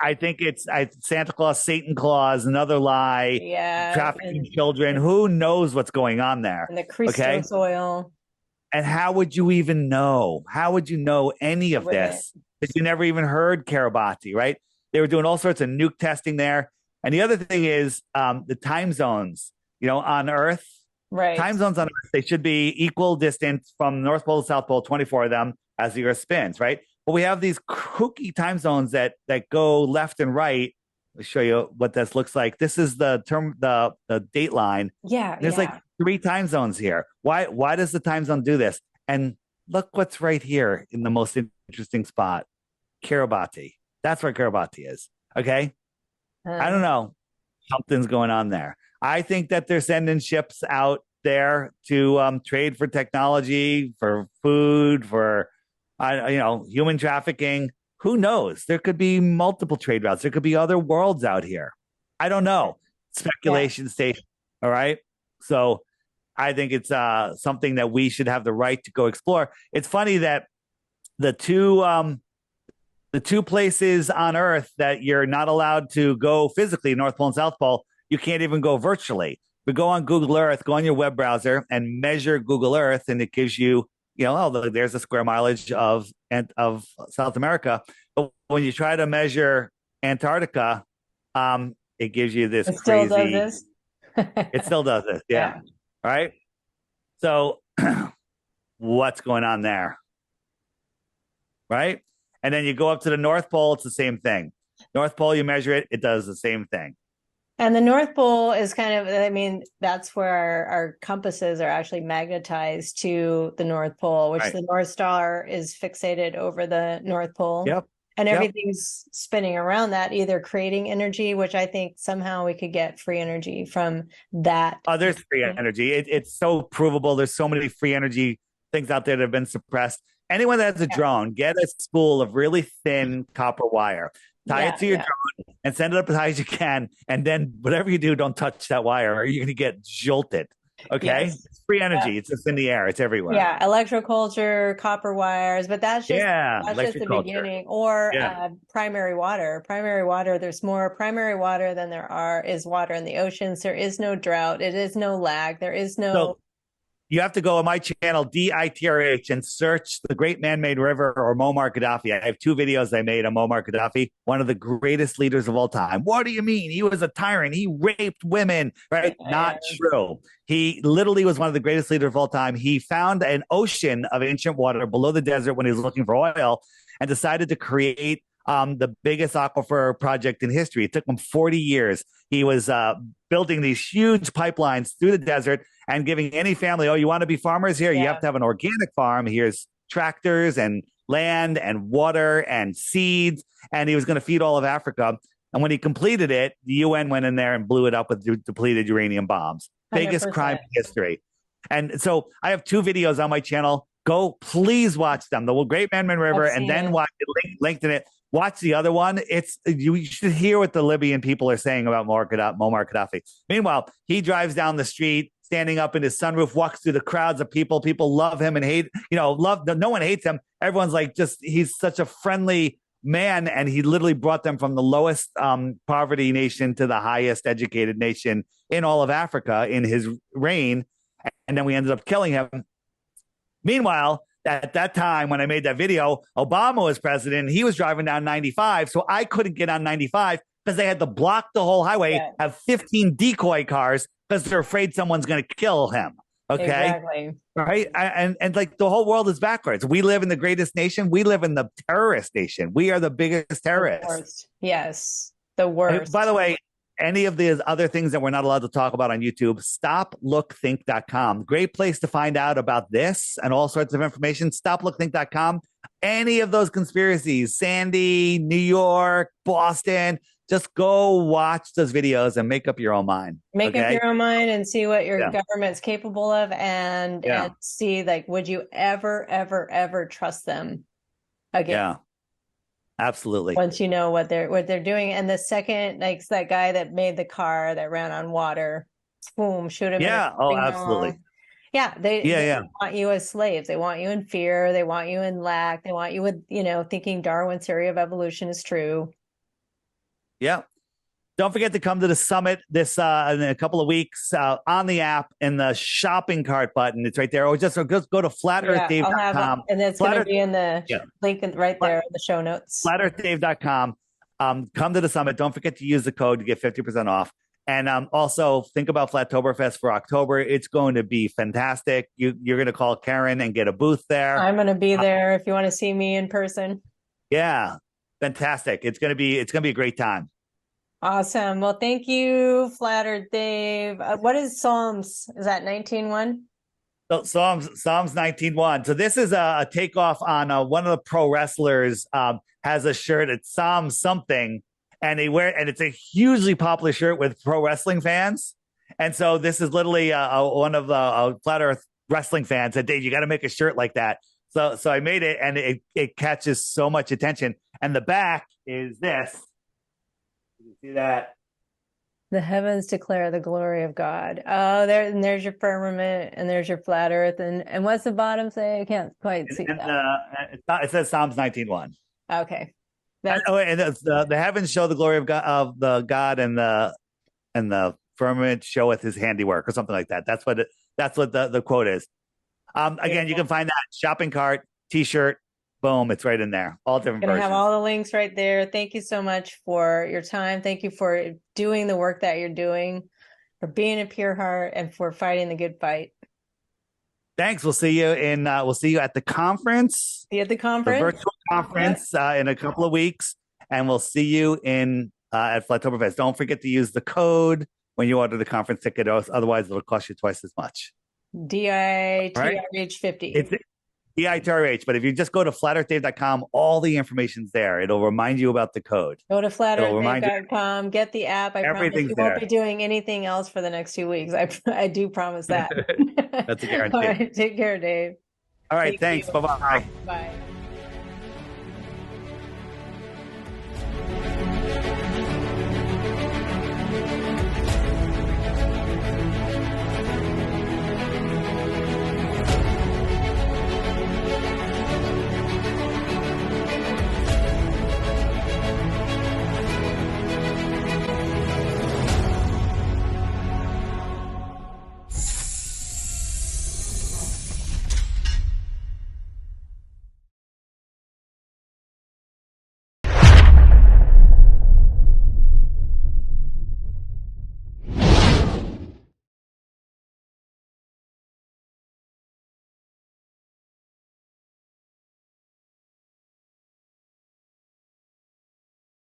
I think it's Santa Claus, Satan Claus, another lie. Yeah. Trafficking children. Who knows what's going on there? And the Christos oil. And how would you even know? How would you know any of this? Because you never even heard Kiribati, right? They were doing all sorts of nuke testing there. And the other thing is the time zones, on Earth. Right. Time zones on Earth, they should be equal distance from North Pole to South Pole, 24 of them as the Earth spins, right? But we have these kooky time zones that go left and right. I'll show you what this looks like. This is the date line. Yeah. There's like 3 time zones here. Why does the time zone do this? And look what's right here in the most interesting spot. Kiribati. That's where Kiribati is. Okay. I don't know. Something's going on there. I think that they're sending ships out there to trade for technology, for food, for human trafficking. Who knows? There could be multiple trade routes. There could be other worlds out here. I don't know. Speculation station. All right. So I think it's something that we should have the right to go explore. It's funny that the two places on Earth that you're not allowed to go physically, North Pole and South Pole, you can't even go virtually. But go on Google Earth, go on your web browser and measure Google Earth, and it gives you, there's a square mileage of South America. But when you try to measure Antarctica, it gives you this crazy. Still does this. It still does this, yeah. Right. So, what's going on there? Right. And then you go up to the North Pole, it's the same thing. North Pole, you measure it, it does the same thing. And the North Pole is that's where our compasses are actually magnetized to the North Pole, which the North Star is fixated over the North Pole. Yep. And everything's spinning around that, either creating energy, which I think somehow we could get free energy from that. Oh, there's free energy. It's so provable. There's so many free energy things out there that have been suppressed. Anyone that has a drone, get a spool of really thin copper wire. Tie it to your drone and send it up as high as you can. And then whatever you do, don't touch that wire or you're going to get jolted. Okay? Yes. It's free energy. It's just in the air. It's everywhere. Yeah. Electroculture, copper wires, but that's just the beginning. Or primary water. Primary water, there's more primary water than is water in the oceans. There is no drought. It is no lag. There is no... You have to go on my channel, DITRH, and search the Great Man-Made River or Muammar Gaddafi. I have 2 videos I made on Muammar Gaddafi, one of the greatest leaders of all time. What do you mean? He was a tyrant. He raped women, right? Not true. He literally was one of the greatest leaders of all time. He found an ocean of ancient water below the desert when he was looking for oil and decided to create the biggest aquifer project in history. It took him 40 years. He was building these huge pipelines through the desert and giving any family, you want to be farmers here? You have to have an organic farm. Here's tractors and land and water and seeds. And he was going to feed all of Africa. And when he completed it, the UN went in there and blew it up with depleted uranium bombs. 100%. Biggest crime in history. And so I have 2 videos on my channel. Go, please watch them. The Great Man-Made River, and then watch it linked in it. Watch the other one. You should hear what the Libyan people are saying about Muammar Gaddafi. Meanwhile, he drives down the street, standing up in his sunroof, walks through the crowds of people. People love him and hate, no one hates him. Everyone's like, he's such a friendly man. And he literally brought them from the lowest poverty nation to the highest educated nation in all of Africa in his reign. And then we ended up killing him. Meanwhile, at that time, when I made that video, Obama was president. He was driving down 95. So I couldn't get on 95 because they had to block the whole highway, have 15 decoy cars because they're afraid someone's going to kill him. Okay. Exactly. Right. And like the whole world is backwards. We live in the greatest nation. We live in the terrorist nation. We are the biggest terrorists. Yes. The worst. And by the way, any of the other things that we're not allowed to talk about on YouTube, stoplookthink.com. Great place to find out about this and all sorts of information. Stoplookthink.com. Any of those conspiracies, Sandy, New York, Boston, just go watch those videos and make up your own mind. Make up okay? your own mind and see what your Yeah. government's capable of, and see, like, would you ever trust them again? Yeah, absolutely. Once you know what they're doing. And the second, like that guy that made the car that ran on water, boom, shoot him. Yeah. Oh, absolutely. Yeah, they want you as slaves. They want you in fear. They want you in lack. They want you with, thinking Darwin's theory of evolution is true. Yeah. Don't forget to come to the summit this in a couple of weeks on the app in the shopping cart button. It's right there. Or just go to flatearthdave.com. And it's going to be in the link right there in the show notes. Flatearthdave.com. Come to the summit. Don't forget to use the code to get 50% off. And also think about Flattoberfest for October. It's going to be fantastic. You're going to call Karen and get a booth there. I'm going to be there if you want to see me in person. Yeah, fantastic. It's going to be a great time. Awesome. Well, thank you, Flat Earth Dave. What is Psalms? Is that 19:1? So Psalms 19:1. So this is a takeoff on one of the pro wrestlers has a shirt. It's Psalm something. And it's a hugely popular shirt with pro wrestling fans. And so this is literally one of the Flat Earth wrestling fans said, Dave, you got to make a shirt like that. So I made it, and it catches so much attention. And the back is this. You see that? The heavens declare the glory of God. Oh, there's your firmament, and there's your flat earth. And what's the bottom say? I can't quite see that. It says Psalms 19:1. Okay. And the heavens show the glory of God, and the firmament showeth his handiwork, or something like that. That's what the quote is. Again, you can find that shopping cart, T-shirt, boom, it's right in there. All different versions. Have all the links right there. Thank you so much for your time. Thank you for doing the work that you're doing, for being a pure heart, and for fighting the good fight. Thanks. We'll see you at the conference. See you at the conference. The virtual conference in a couple of weeks, and we'll see you at Flattoberfest. Don't forget to use the code when you order the conference ticket, otherwise it'll cost you twice as much. DITRH 50. It's DITRH, but if you just go to flatearthdave.com, all the information's there. It'll remind you about the code. Go to flatearthdave.com, get the app. I promise you won't be doing anything else for the next 2 weeks. I do promise that. That's a guarantee. All right, take care, Dave. All right, thanks. Bye-bye. Bye.